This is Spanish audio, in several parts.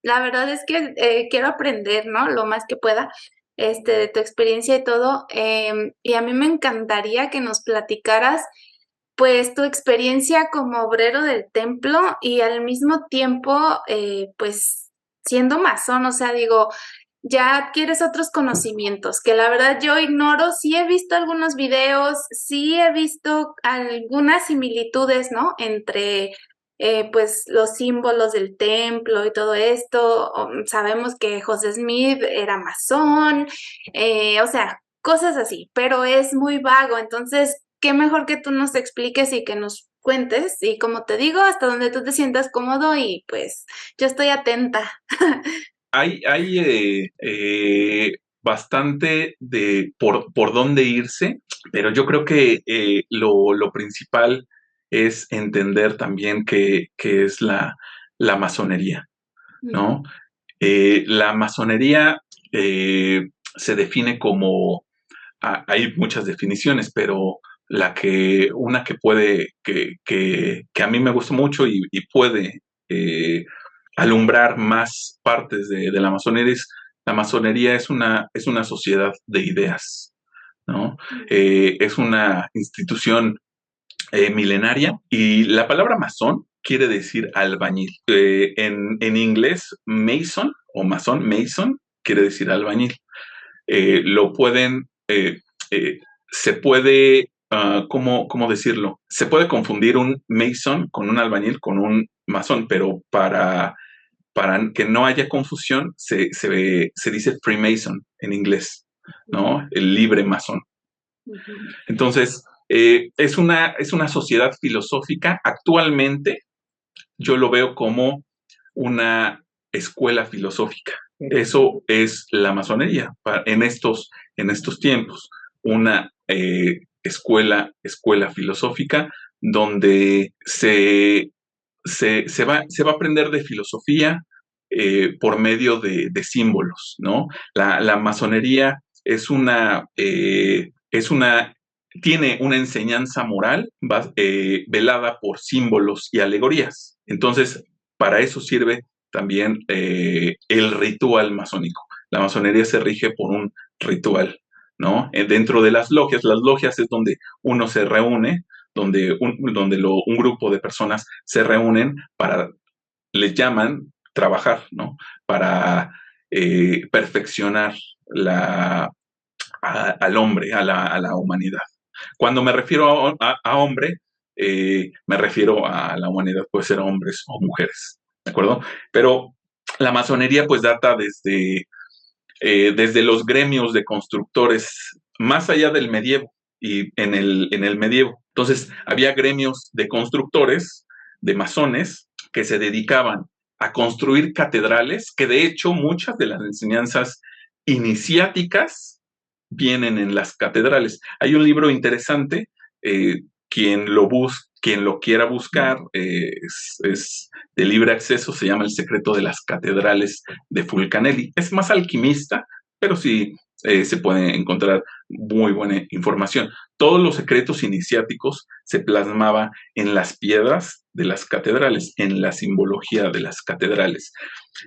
La verdad es que, quiero aprender, ¿no? Lo más que pueda, de tu experiencia y todo, y a mí me encantaría que nos platicaras, pues, tu experiencia como obrero del templo y al mismo tiempo, pues, siendo masón, o sea, digo, ya adquieres otros conocimientos que la verdad yo ignoro. Sí he visto algunos videos, sí he visto algunas similitudes, ¿no? Entre, pues, los símbolos del templo y todo esto. Sabemos que José Smith era masón, o sea, cosas así, pero es muy vago. Entonces, qué mejor que tú nos expliques y que nos cuentes, y como te digo, hasta donde tú te sientas cómodo y, pues, yo estoy atenta. Hay bastante de por dónde irse, pero yo creo que lo principal es entender también qué es la masonería, Ujú, ¿no? La masonería se define como, hay muchas definiciones, pero una que puede, que a mí me gusta mucho y puede eh, alumbrar más partes de la masonería la masonería es una sociedad de ideas, ¿no? Es una institución milenaria y la palabra masón quiere decir albañil. En inglés, mason o mason quiere decir albañil. Lo pueden, se puede, ¿cómo decirlo? Se puede confundir un mason con un albañil, con un masón, pero para que no haya confusión, se dice Freemason en inglés, ¿no? El libre masón. ujú. Entonces, es una sociedad filosófica. Actualmente yo lo veo como una escuela filosófica. Eso es la masonería en estos tiempos. Una escuela filosófica donde se va a aprender de filosofía por medio de símbolos, ¿no? La masonería tiene una enseñanza moral velada por símbolos y alegorías. Entonces, para eso sirve también el ritual masónico. La masonería se rige por un ritual, ¿no? Dentro de las logias es donde uno se reúne, un grupo de personas se reúnen para, les llaman trabajar, ¿no? Para perfeccionar al hombre, a la humanidad. Cuando me refiero a hombre, me refiero a la humanidad, puede ser hombres o mujeres, ¿de acuerdo? Pero la masonería pues data desde los gremios de constructores, más allá del medievo y en el medievo. Entonces, había gremios de constructores, de masones, que se dedicaban a construir catedrales, que de hecho muchas de las enseñanzas iniciáticas vienen en las catedrales. Hay un libro interesante, quien lo quiera buscar, es de libre acceso, se llama El secreto de las catedrales de Fulcanelli. Es más alquimista, pero sí se puede encontrar muy buena información. Todos los secretos iniciáticos se plasmaba en las piedras de las catedrales, en la simbología de las catedrales.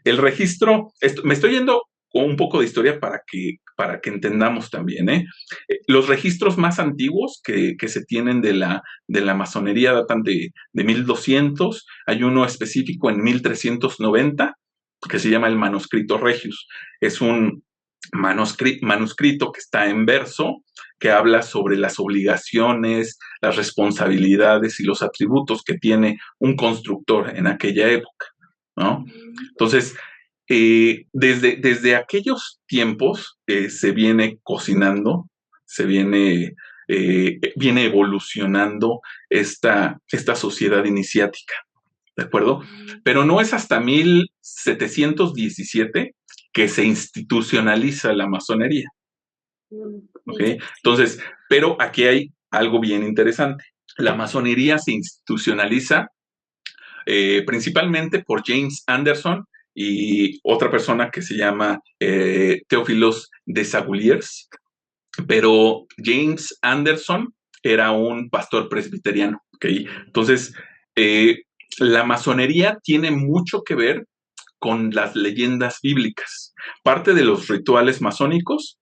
El registro, me estoy yendo con un poco de historia para que entendamos también. Los registros más antiguos que se tienen de la masonería datan de 1200. Hay uno específico en 1390 que se llama el Manuscrito Regius. Es un manuscrito que está en verso, que habla sobre las obligaciones, las responsabilidades y los atributos que tiene un constructor en aquella época, ¿no? Entonces, desde aquellos tiempos se viene cocinando, viene evolucionando esta sociedad iniciática, ¿de acuerdo? Pero no es hasta 1717 que se institucionaliza la masonería, ¿ok? Entonces, pero aquí hay algo bien interesante. La masonería se institucionaliza principalmente por James Anderson y otra persona que se llama Theophilos de Saguliers, pero James Anderson era un pastor presbiteriano, ¿ok? Entonces, la masonería tiene mucho que ver con las leyendas bíblicas. Parte de los rituales masónicos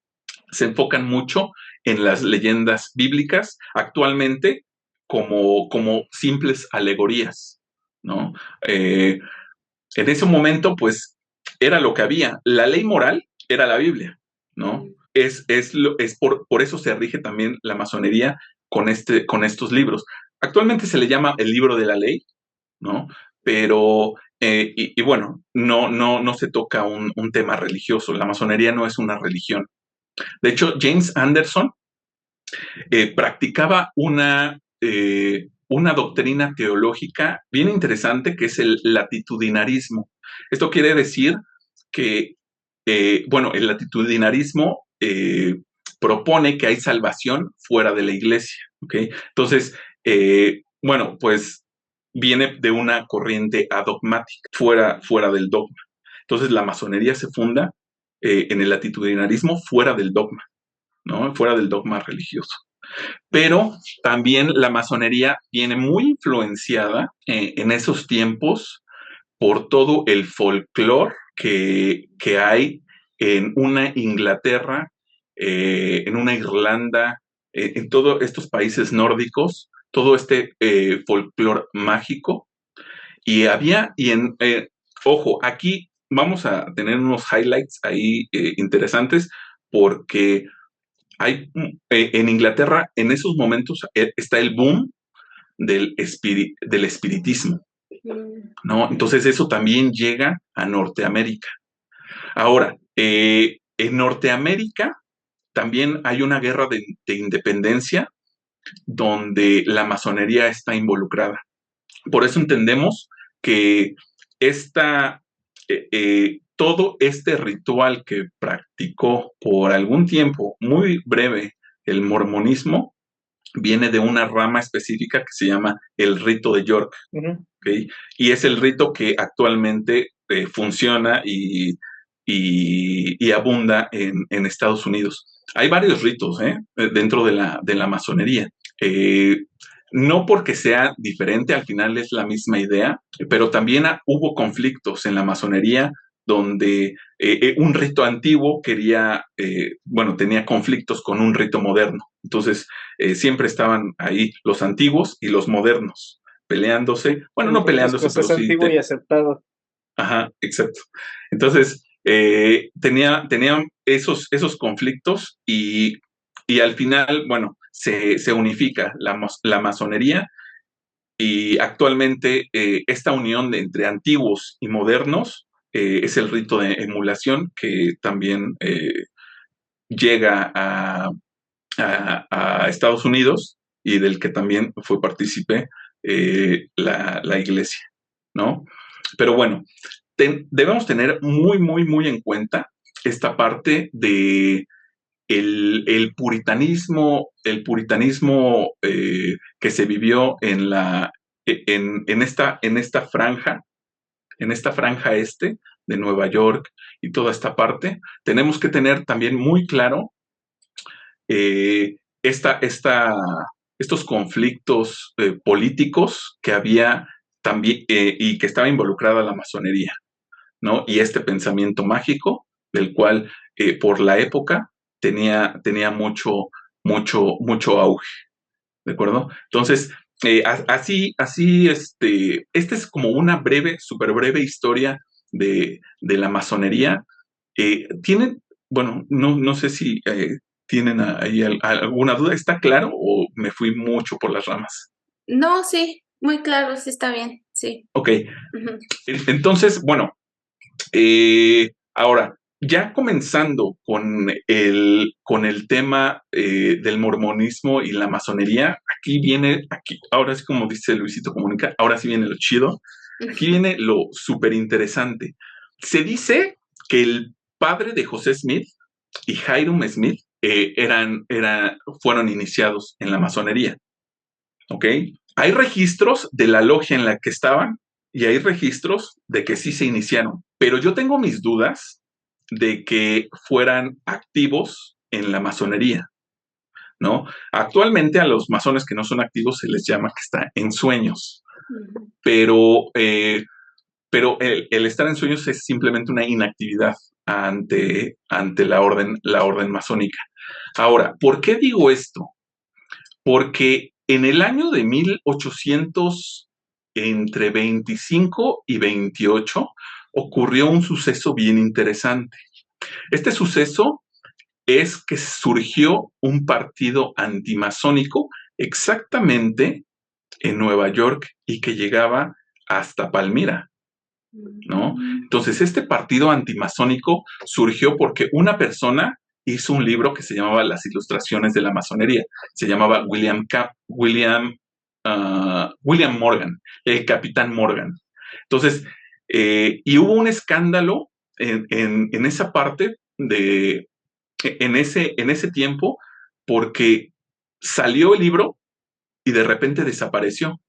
se enfocan mucho en las leyendas bíblicas actualmente como simples alegorías, ¿no? En ese momento, pues, era lo que había. La ley moral era la Biblia, ¿no? Por eso se rige también la masonería con estos libros. Actualmente se le llama el libro de la ley, ¿no? Pero, y bueno, no se toca un tema religioso. La masonería no es una religión. De hecho, James Anderson practicaba una doctrina teológica bien interesante que es el latitudinarismo. Esto quiere decir que, bueno, el latitudinarismo propone que hay salvación fuera de la iglesia, ¿ok? Entonces, bueno, pues viene de una corriente adogmática, fuera del dogma. Entonces, la masonería se funda en el latitudinarismo fuera del dogma, ¿no? Fuera del dogma religioso. Pero también la masonería viene muy influenciada en esos tiempos por todo el folclore que hay en una Inglaterra, en una Irlanda, en todos estos países nórdicos, todo este folclore mágico. Ojo, aquí vamos a tener unos highlights ahí interesantes porque en Inglaterra, en esos momentos, está el boom del espiritismo, ¿no? Entonces eso también llega a Norteamérica. Ahora, en Norteamérica también hay una guerra de independencia donde la masonería está involucrada. Por eso entendemos que todo este ritual que practicó por algún tiempo muy breve el mormonismo viene de una rama específica que se llama el rito de York. ¿Okay? Y es el rito que actualmente funciona y abunda en Estados Unidos. Hay varios ritos dentro de la masonería. No porque sea diferente, al final es la misma idea, pero también hubo conflictos en la masonería donde un rito antiguo tenía conflictos con un rito moderno. Entonces, siempre estaban ahí los antiguos y los modernos peleándose. Bueno, no peleándose, pero sí. Es antiguo y aceptado. Ajá, exacto. Entonces, tenían esos conflictos y al final, bueno, se unifica la masonería y actualmente esta unión entre antiguos y modernos es el rito de emulación que también llega a Estados Unidos y del que también fue partícipe la iglesia, ¿no? Pero bueno, debemos tener muy, muy, muy en cuenta esta parte de el puritanismo que se vivió en esta franja este de Nueva York y toda esta parte. Tenemos que tener también muy claro estos conflictos políticos que había también y que estaba involucrada la masonería, ¿no? Y este pensamiento mágico del cual por la época tenía mucho, mucho, mucho auge, ¿de acuerdo? Entonces, esta es como una súper breve historia de la masonería. Bueno, no sé si tienen ahí alguna duda. ¿Está claro o me fui mucho por las ramas? No, sí, muy claro, sí está bien, sí. Ok. Entonces, bueno, ahora, ya comenzando con el tema del mormonismo y la masonería, ahora sí como dice Luisito Comunica, ahora sí viene lo chido, aquí viene lo súper interesante. Se dice que el padre de José Smith y Hyrum Smith fueron iniciados en la masonería, ¿ok? Hay registros de la logia en la que estaban y hay registros de que sí se iniciaron, pero yo tengo mis dudas de que fueran activos en la masonería, ¿no? Actualmente a los masones que no son activos se les llama que está en sueños, pero pero el estar en sueños es simplemente una inactividad ante la orden masónica. Ahora, ¿por qué digo esto? Porque en el año de 1800, entre 25 y 28, ocurrió un suceso bien interesante. Este suceso es que surgió un partido antimasónico exactamente en Nueva York y que llegaba hasta Palmira, ¿no? Entonces, este partido antimasónico surgió porque una persona hizo un libro que se llamaba Las Ilustraciones de la Masonería. Se llamaba William Morgan, el Capitán Morgan. Entonces, y hubo un escándalo en esa parte en ese tiempo, porque salió el libro y de repente desapareció.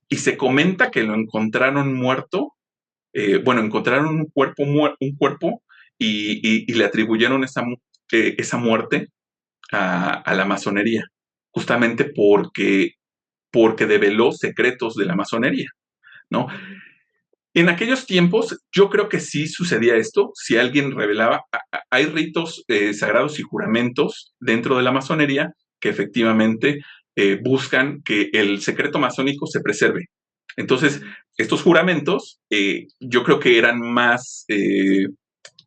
Y se comenta que lo encontraron muerto. Bueno, encontraron un cuerpo y le atribuyeron esa muerte a la masonería, justamente porque develó secretos de la masonería, ¿no? En aquellos tiempos, yo creo que sí sucedía esto, si alguien revelaba, hay ritos sagrados y juramentos dentro de la masonería que efectivamente buscan que el secreto masónico se preserve. Entonces, estos juramentos yo creo que eran más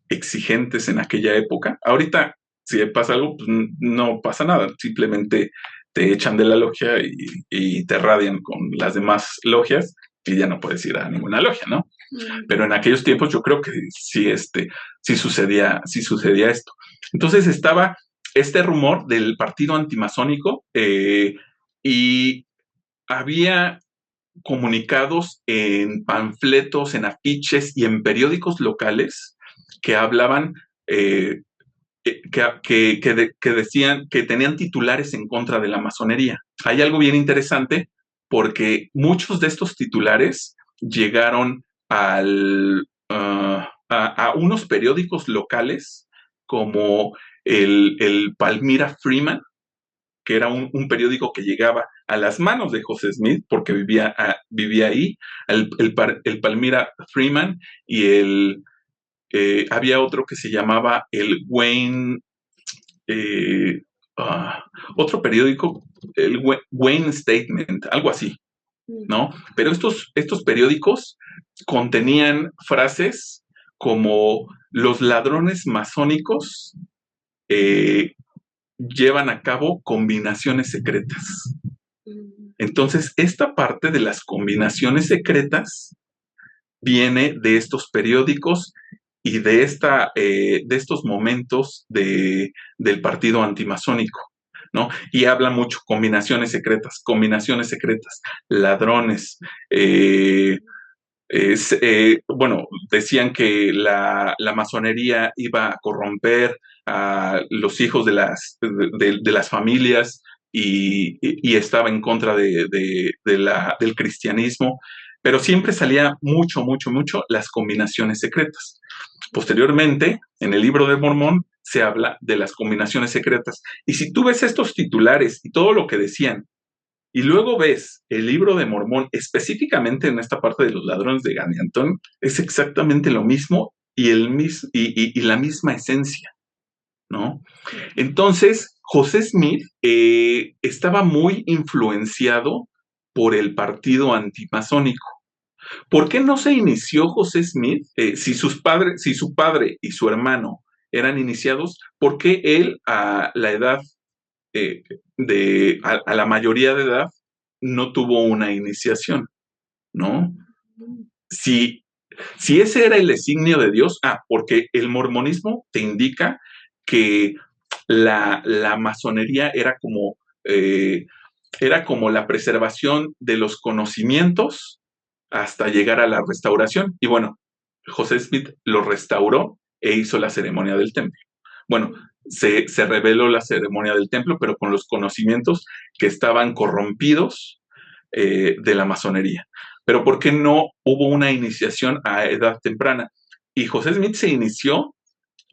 exigentes en aquella época. Ahorita, si pasa algo, pues no pasa nada, simplemente te echan de la logia y te radian con las demás logias y ya no puedes ir a ninguna logia, ¿no? Pero en aquellos tiempos yo creo que sí sucedía esto. Entonces estaba este rumor del partido antimasónico y había comunicados en panfletos, en afiches y en periódicos locales que hablaban, que decían que tenían titulares en contra de la masonería. Hay algo bien interesante porque muchos de estos titulares llegaron a unos periódicos locales como el Palmira Freeman, que era un periódico que llegaba a las manos de José Smith, porque vivía ahí, el Palmira Freeman, y había otro que se llamaba el Wayne, eh, otro periódico, el Wayne Statement, algo así, ¿no? Pero estos periódicos contenían frases como los ladrones masónicos llevan a cabo combinaciones secretas. Entonces, esta parte de las combinaciones secretas viene de estos periódicos y de estos momentos del partido antimasónico, ¿no? Y habla mucho combinaciones secretas, ladrones. Bueno, decían que la masonería iba a corromper a los hijos de las familias y estaba en contra del cristianismo, pero siempre salía mucho, mucho, mucho las combinaciones secretas. Posteriormente, en el libro de Mormón, se habla de las combinaciones secretas. Y si tú ves estos titulares y todo lo que decían, y luego ves el libro de Mormón, específicamente en esta parte de los ladrones de Gadiantón, es exactamente lo mismo y la misma esencia, ¿no? Entonces, José Smith estaba muy influenciado por el partido antimasónico. ¿Por qué no se inició José Smith? Si su padre y su hermano eran iniciados, ¿por qué él a la edad eh, a la mayoría de edad no tuvo una iniciación, ¿no? Si, si ese era el designio de Dios, porque el mormonismo te indica que la masonería era como la preservación de los conocimientos hasta llegar a la restauración. Y bueno, José Smith lo restauró e hizo la ceremonia del templo. Bueno, se reveló la ceremonia del templo, pero con los conocimientos que estaban corrompidos de la masonería. Pero ¿por qué no hubo una iniciación a edad temprana? Y José Smith se inició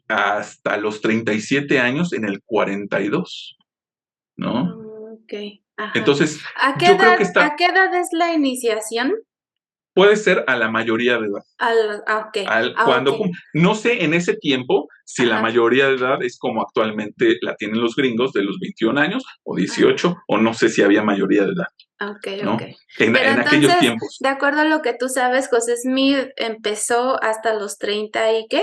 hasta los 37 años en el 42, ¿no? Ok, ajá. Entonces, yo creo que ¿A qué edad es la iniciación? Puede ser a la mayoría de edad. Ok, ok. No sé en ese tiempo si la Ajá. mayoría de edad es como actualmente la tienen los gringos de los 21 años o 18, Ah, o no sé si había mayoría de edad, ok, ok. ¿no? Pero En aquellos entonces, tiempos. de acuerdo a lo que tú sabes, José Smith empezó hasta los 30 y ¿qué?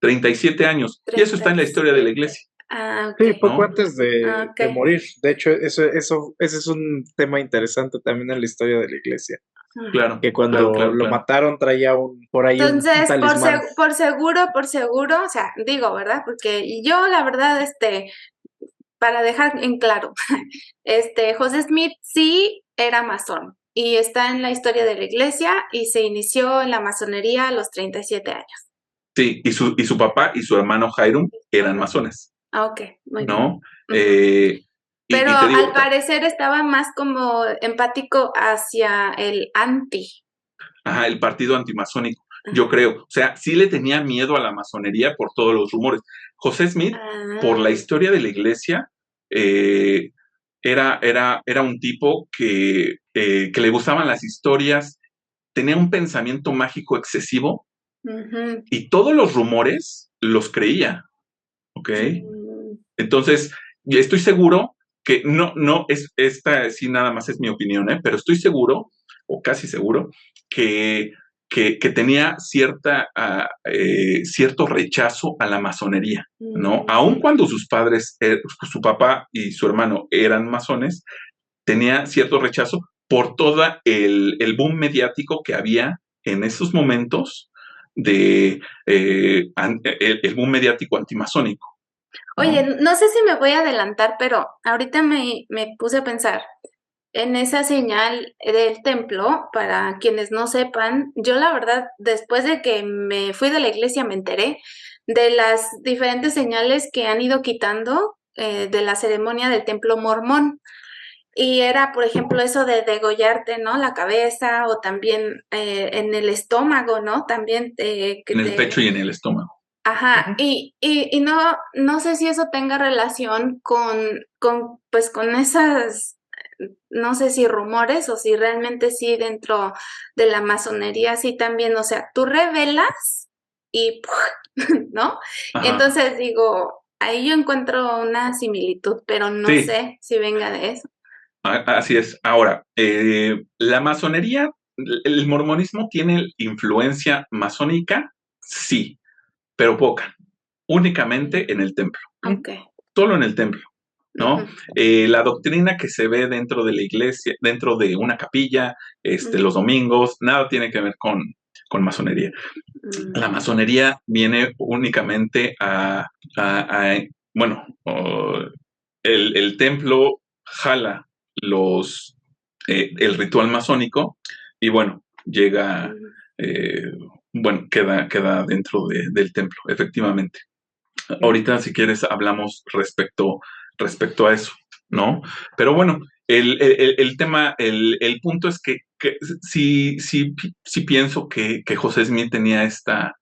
37 años. Y eso está en la historia de la 37. iglesia, Ah, ok. Sí, poco ¿no? antes Ok. de morir. De hecho, ese es un tema interesante también en la historia de la iglesia. Ajá. Claro, Que claro, cuando claro, lo claro. mataron traía por ahí un Entonces, talismán. por seguro, o sea, digo, ¿verdad? Porque yo, la verdad, para dejar en claro, José Smith sí era masón y está en la historia de la iglesia y se inició en la masonería a los 37 años. Sí, y su papá y su hermano Hiram eran Ajá. masones, Ah, ok, muy bien. ¿no? Ujú. Pero Y te al digo, parecer estaba más como empático hacia el anti. ajá, el partido antimasónico, yo Ajá. creo. O sea, sí le tenía miedo a la masonería por todos los rumores. José Smith, por la Ah, historia de la iglesia, eh, era un tipo que le gustaban las historias, tenía un pensamiento mágico excesivo ujú. y todos los rumores los creía, ¿ok? Mm, Entonces, y estoy seguro que no, esta sí nada más es mi opinión, ¿eh? Pero estoy seguro, o casi seguro, que, que tenía cierto rechazo a la masonería, ¿no? Aun mm. cuando sus padres, su papá y su hermano eran masones, tenía cierto rechazo por todo el boom mediático que había en esos momentos de el boom mediático antimasónico, Oye, ¿no? no sé si me voy a adelantar, pero ahorita me puse a pensar en esa señal del templo, para quienes no sepan, yo la verdad, después de que me fui de la iglesia, me enteré de las diferentes señales que han ido quitando de la ceremonia del templo mormón. Y era, por ejemplo, eso de degollarte, ¿no? La cabeza o también en el estómago, ¿no? También que En el te... pecho y en el estómago. Ajá, Ujú. y no sé si eso tenga relación pues con esas, no sé si rumores o si realmente sí dentro de la masonería sí también, o sea, tú revelas y ¿no? Ajá. Entonces digo, ahí yo encuentro una similitud, pero no Sí, sé si venga de eso. así es. Ahora, la masonería, el mormonismo tiene influencia masónica, sí, pero poca, únicamente en el templo, Ok. solo en el templo, ¿no? Ujú, La doctrina que se ve dentro de la iglesia, dentro de una capilla, ujú, los domingos, nada tiene que ver con masonería. La mm, masonería viene únicamente bueno, el templo jala el ritual masónico y bueno, llega, ujú, eh, bueno, queda dentro del templo, efectivamente. Ujú. Ahorita, si quieres, hablamos respecto a eso, ¿no? Pero bueno, el tema, el punto es que sí pienso que José Smith tenía esta,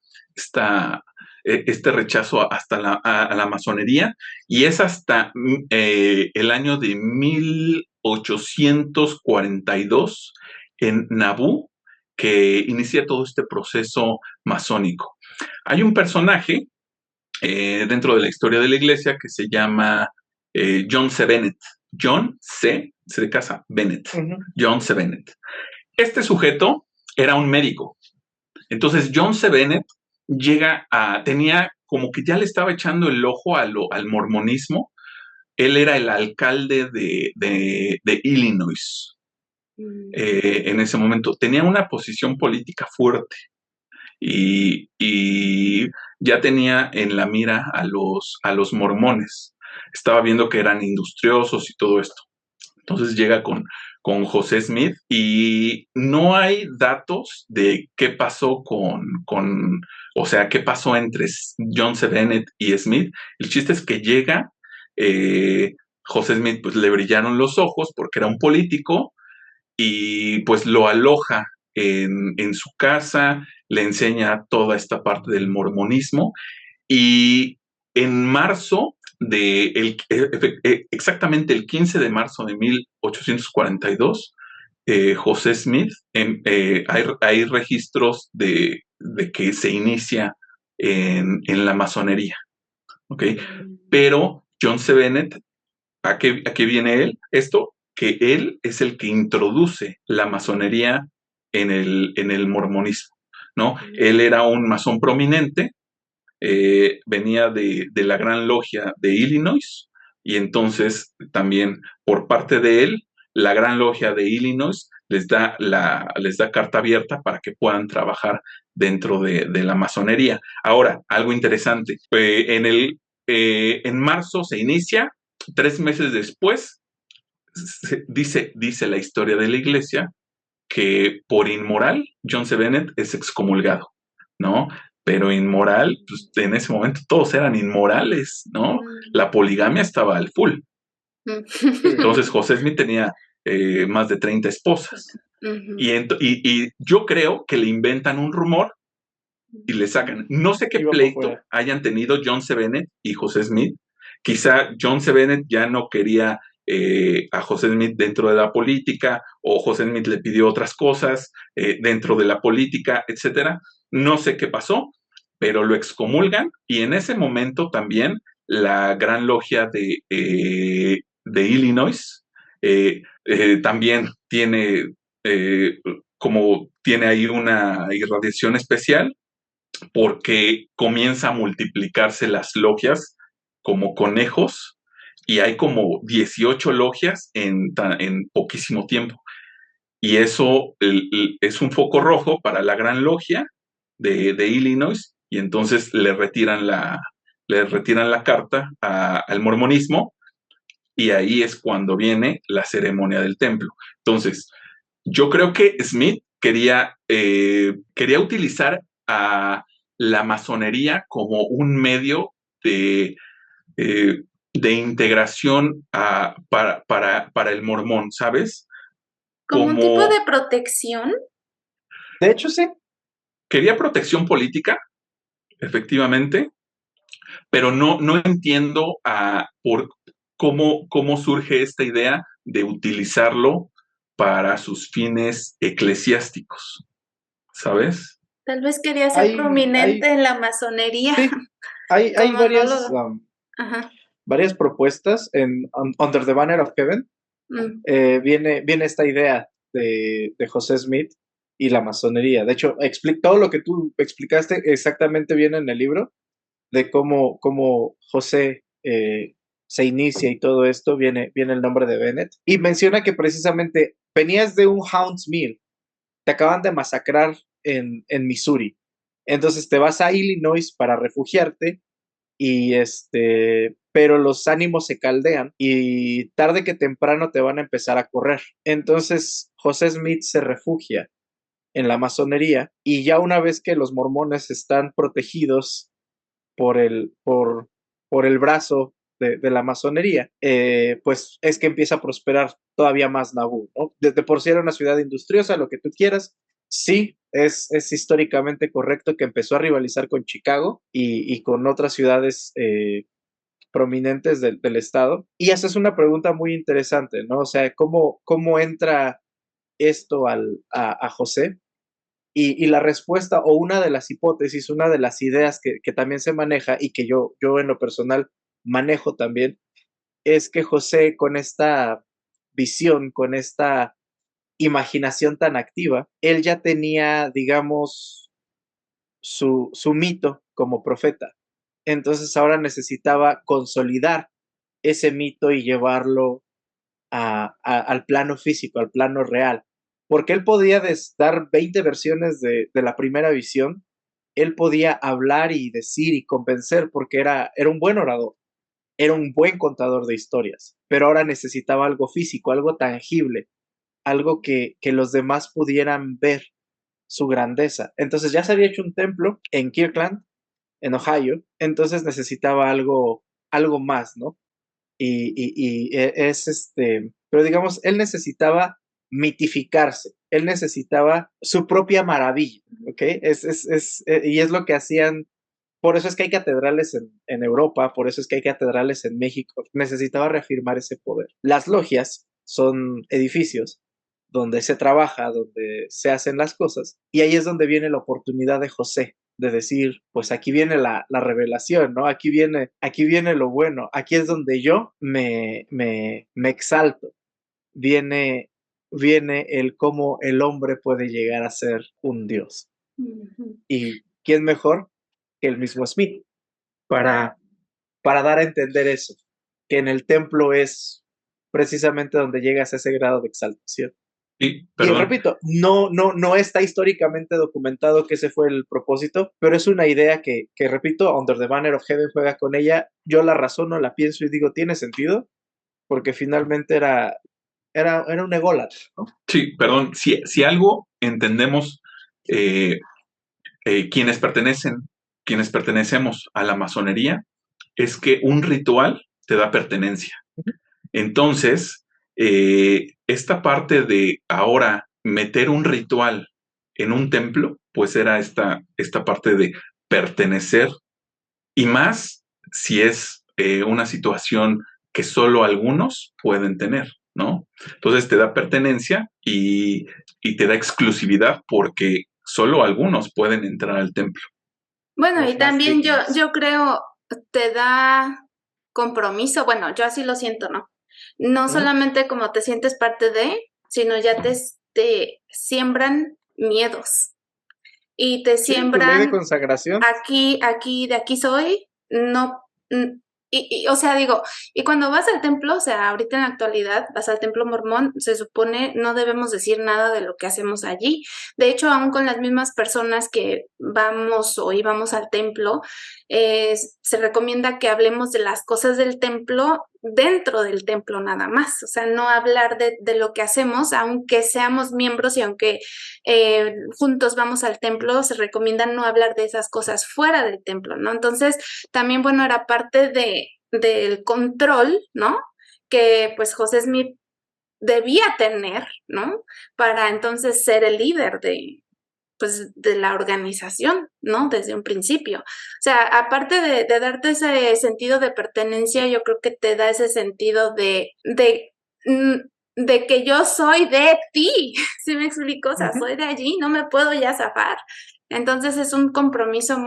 este rechazo hasta a la masonería y es hasta el año de 1842 en Nabú que inicia todo este proceso masónico. Hay un personaje dentro de la historia de la iglesia que se llama John C. Bennett. John C. se de casa, Bennett. Ujú. John C. Bennett. Este sujeto era un médico. Entonces John C. Bennett tenía como que ya le estaba echando el ojo al mormonismo. Él era el alcalde de Illinois mm, en ese momento. Tenía una posición política fuerte y ya tenía en la mira a los mormones. Estaba viendo que eran industriosos y todo esto. Entonces llega con José Smith y no hay datos de qué pasó o sea, qué pasó entre John C. Bennett y Smith. El chiste es que llega, José Smith pues le brillaron los ojos porque era un político y pues lo aloja en su casa, le enseña toda esta parte del mormonismo y en marzo exactamente el 15 de marzo de 1842 José Smith, hay registros de que se inicia en la masonería, ¿ok? Pero John C. Bennett, ¿a qué viene él? Esto, que él es el que introduce la masonería en el mormonismo, ¿no? Él era un masón prominente, venía de la Gran Logia de Illinois, y entonces también por parte de él, la Gran Logia de Illinois les da carta abierta para que puedan trabajar dentro de la masonería. Ahora, algo interesante, en marzo se inicia, 3 meses después, dice la historia de la iglesia que por inmoral John C. Bennett es excomulgado, ¿no? Pero inmoral, pues en ese momento todos eran inmorales, ¿no? La poligamia estaba al full. Entonces José Smith tenía más de 30 esposas. Y yo creo que le inventan un rumor y le sacan. No sé qué pleito hayan tenido John C. Bennett y José Smith. Quizá John C. Bennett ya no quería a José Smith dentro de la política, o José Smith le pidió otras cosas dentro de la política, etcétera. No sé qué pasó, pero lo excomulgan, y en ese momento también la Gran Logia de Illinois también tiene ahí una irradiación especial, porque comienza a multiplicarse las logias como conejos, y hay como 18 logias en poquísimo tiempo. Y eso es un foco rojo para la Gran Logia de Illinois, y entonces le retiran la carta al mormonismo, y ahí es cuando viene la ceremonia del templo. Entonces, yo creo que Smith quería utilizar a la masonería como un medio de integración para el mormón, ¿sabes? ¿Como un tipo de protección? De hecho, sí. Quería protección política, efectivamente, pero no entiendo por cómo surge esta idea de utilizarlo para sus fines eclesiásticos, ¿sabes? Tal vez quería ser prominente en la masonería. Sí, hay Ajá. varias propuestas en Under the Banner of Heaven. Viene esta idea de José Smith y la masonería. De hecho, todo lo que tú explicaste exactamente viene en el libro, de cómo José se inicia y todo esto, viene el nombre de Bennett. Y menciona que precisamente venías de un Hounds Mill, te acaban de masacrar en Missouri. Entonces te vas a Illinois para refugiarte, y pero los ánimos se caldean y tarde que temprano te van a empezar a correr. Entonces José Smith se refugia en la masonería, y ya una vez que los mormones están protegidos por el brazo de la masonería, pues es que empieza a prosperar todavía más Nauvoo, ¿no? Desde por sí era una ciudad industriosa, lo que tú quieras. Sí, es históricamente correcto que empezó a rivalizar con Chicago y con otras ciudades prominentes del estado. Y esa es una pregunta muy interesante, ¿no? O sea, ¿cómo entra esto a José? Y la respuesta, o una de las hipótesis, una de las ideas que también se maneja, y que yo en lo personal manejo también, es que José, con esta visión, con esta imaginación tan activa, él ya tenía, digamos, su mito como profeta. Entonces ahora necesitaba consolidar ese mito y llevarlo al plano físico, al plano real. Porque él podía dar 20 versiones de la primera visión, él podía hablar y decir y convencer, porque era un buen orador, era un buen contador de historias, pero ahora necesitaba algo físico, algo tangible, algo que los demás pudieran ver su grandeza. Entonces ya se había hecho un templo en Kirkland, en Ohio, entonces necesitaba algo más, ¿no? Pero digamos, él necesitaba mitificarse, él necesitaba su propia maravilla, ¿ok? Y es lo que hacían. Por eso es que hay catedrales en Europa, por eso es que hay catedrales en México. Necesitaba reafirmar ese poder. Las logias son edificios donde se trabaja, donde se hacen las cosas, y ahí es donde viene la oportunidad de José, de decir, pues aquí viene la revelación, ¿no? Aquí viene lo bueno, aquí es donde yo me exalto, viene el cómo el hombre puede llegar a ser un Dios. ¿Y quién mejor que el mismo Smith para dar a entender eso? Que en el templo es precisamente donde llegas a ese grado de exaltación. Y repito, no está históricamente documentado que ese fue el propósito, pero es una idea que repito, Under the Banner of Heaven juega con ella. Yo la razono, la pienso y digo, tiene sentido, porque finalmente era un ególatra, ¿no? Sí, perdón, si algo entendemos, quienes pertenecemos a la masonería, es que un ritual te da pertenencia. Entonces, esta parte de ahora meter un ritual en un templo, pues era esta parte de pertenecer, y más si es una situación que solo algunos pueden tener, ¿no? Entonces te da pertenencia y te da exclusividad porque solo algunos pueden entrar al templo. Bueno, y también yo creo te da compromiso, bueno, yo así lo siento, ¿no? No solamente como te sientes parte de, sino ya te siembran miedos y te siembran tu ley de consagración. Aquí, de aquí soy, no, o sea, digo, y cuando vas al templo, o sea, ahorita en la actualidad vas al templo mormón, se supone no debemos decir nada de lo que hacemos allí. De hecho, aún con las mismas personas que vamos o íbamos al templo, se recomienda que hablemos de las cosas del templo dentro del templo nada más, o sea, no hablar de lo que hacemos, aunque seamos miembros y aunque juntos vamos al templo, se recomienda no hablar de esas cosas fuera del templo, ¿no? Entonces, también, bueno, era parte del control, ¿no? Que pues José Smith debía tener, ¿no? Para entonces ser el líder de la organización, ¿no? Desde un principio. O sea, aparte de darte ese sentido de pertenencia, yo creo que te da ese sentido de que yo soy de ti, ¿sí me explico? O sea, soy de allí, no me puedo ya zafar. Entonces es un compromiso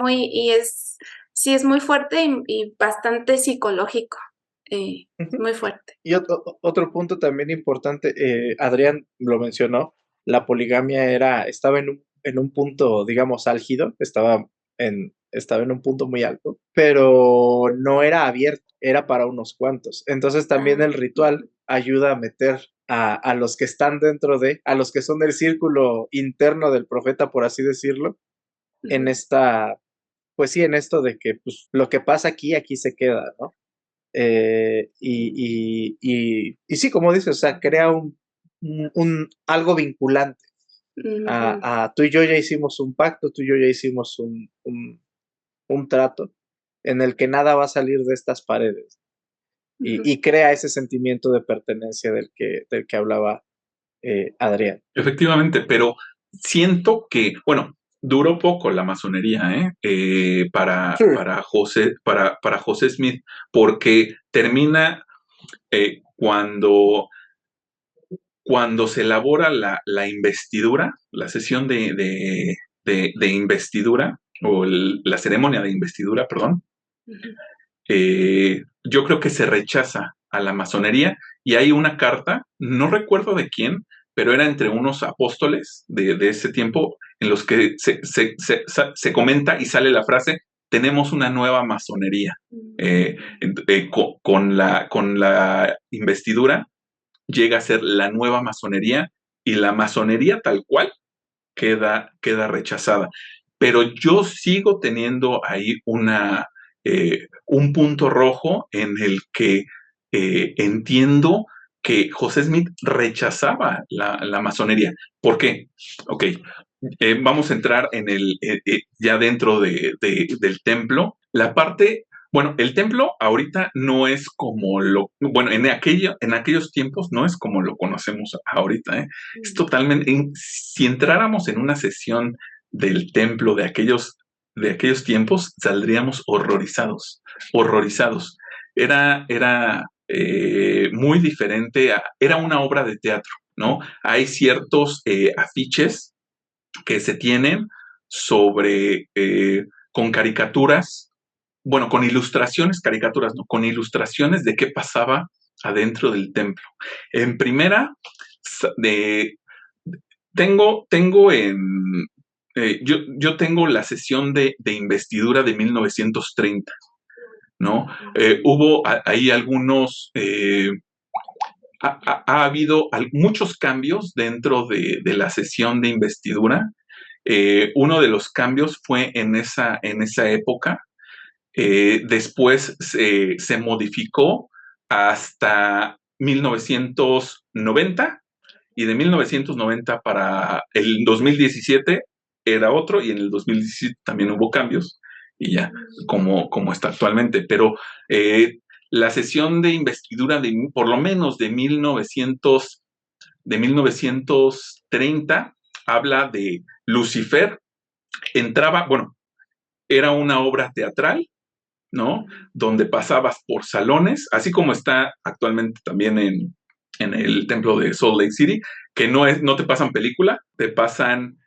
sí es muy fuerte y bastante psicológico, muy fuerte. Y otro punto también importante, Adrián lo mencionó, la poligamia estaba en un punto, digamos, álgido, estaba en un punto muy alto, pero no era abierto, era para unos cuantos. Entonces también el ritual ayuda a meter a los que están a los que son del círculo interno del profeta, por así decirlo, en esta, pues sí, en esto de que pues, lo que pasa aquí se queda, ¿no? Y sí, como dices, o sea, crea algo vinculante. Tú y yo ya hicimos un pacto, tú y yo ya hicimos un trato en el que nada va a salir de estas paredes. Y crea ese sentimiento de pertenencia del que hablaba Adrián. Efectivamente, pero siento que, bueno, duró poco la masonería para José Smith, porque termina cuando se elabora la investidura, la sesión de investidura, o la ceremonia de investidura, perdón. Yo creo que se rechaza a la masonería y hay una carta, no recuerdo de quién, pero era entre unos apóstoles de ese tiempo en los que se comenta y sale la frase: tenemos una nueva masonería. Con la investidura llega a ser la nueva masonería y la masonería tal cual queda rechazada. Pero yo sigo teniendo ahí un punto rojo en el que entiendo que José Smith rechazaba la masonería. ¿Por qué? Ok, vamos a entrar en ya dentro del templo. La parte, bueno, el templo ahorita no es como bueno, en aquellos tiempos no es como lo conocemos ahorita. Es totalmente, si entráramos en una sesión del templo de aquellos tiempos, saldríamos horrorizados. Era muy diferente, era una obra de teatro. ¿no? Hay ciertos afiches que se tienen sobre, con caricaturas, bueno, con ilustraciones, caricaturas, no, con ilustraciones de qué pasaba adentro del templo. En primera, de, tengo yo tengo la sesión de investidura de 1930, ¿no? Hubo ahí algunos, ha habido muchos cambios dentro de la sesión de investidura. Uno de los cambios fue en esa época. Después se modificó hasta 1990, y de 1990 para el 2017 era otro, y en el 2017 también hubo cambios, y ya como está actualmente. Pero la sesión de investidura de por lo menos de 1930 habla de Lucifer. Entraba, bueno, era una obra teatral, ¿no? Donde pasabas por salones, así como está actualmente también en el templo de Salt Lake City, que no te pasan película, te pasan,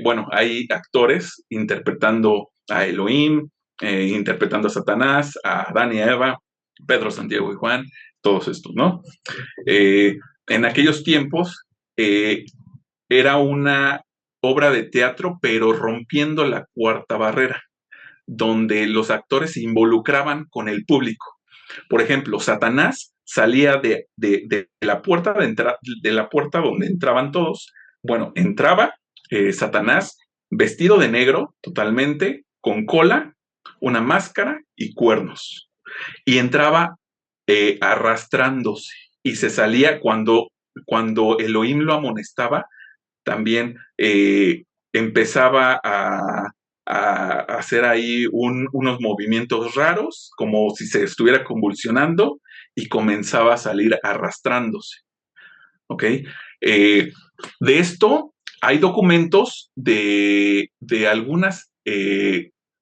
bueno, hay actores interpretando a Elohim, interpretando a Satanás, a Adán y a Eva, Pedro, Santiago y Juan, todos estos, ¿no? En aquellos tiempos era una obra de teatro, pero rompiendo la cuarta barrera, donde los actores se involucraban con el público. Por ejemplo, Satanás salía de la puerta de la puerta donde entraban todos. Bueno, entraba Satanás vestido de negro totalmente, con cola, una máscara y cuernos. Y entraba arrastrándose, y se salía cuando Elohim lo amonestaba. También empezaba a hacer ahí unos movimientos raros, como si se estuviera convulsionando, y comenzaba a salir arrastrándose. ¿Ok? De esto hay documentos de algunas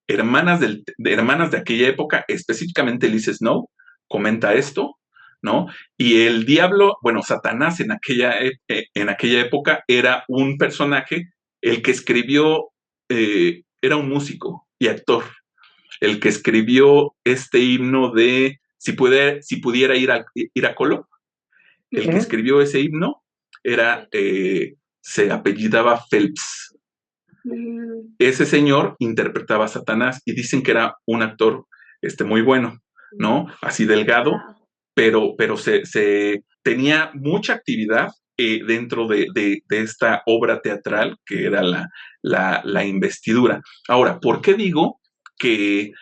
hermanas de aquella época, específicamente Liz Snow comenta esto, ¿no? Y el diablo, bueno, Satanás en aquella época era un personaje, el que escribió, era un músico y actor, el que escribió este himno de Si pudiera ir a Colo. El que escribió ese himno se apellidaba Phelps. Ese señor interpretaba a Satanás, y dicen que era un actor muy bueno, ¿no? Así delgado, pero se tenía mucha actividad dentro de esta obra teatral que era la investidura. Ahora, ¿por qué digo que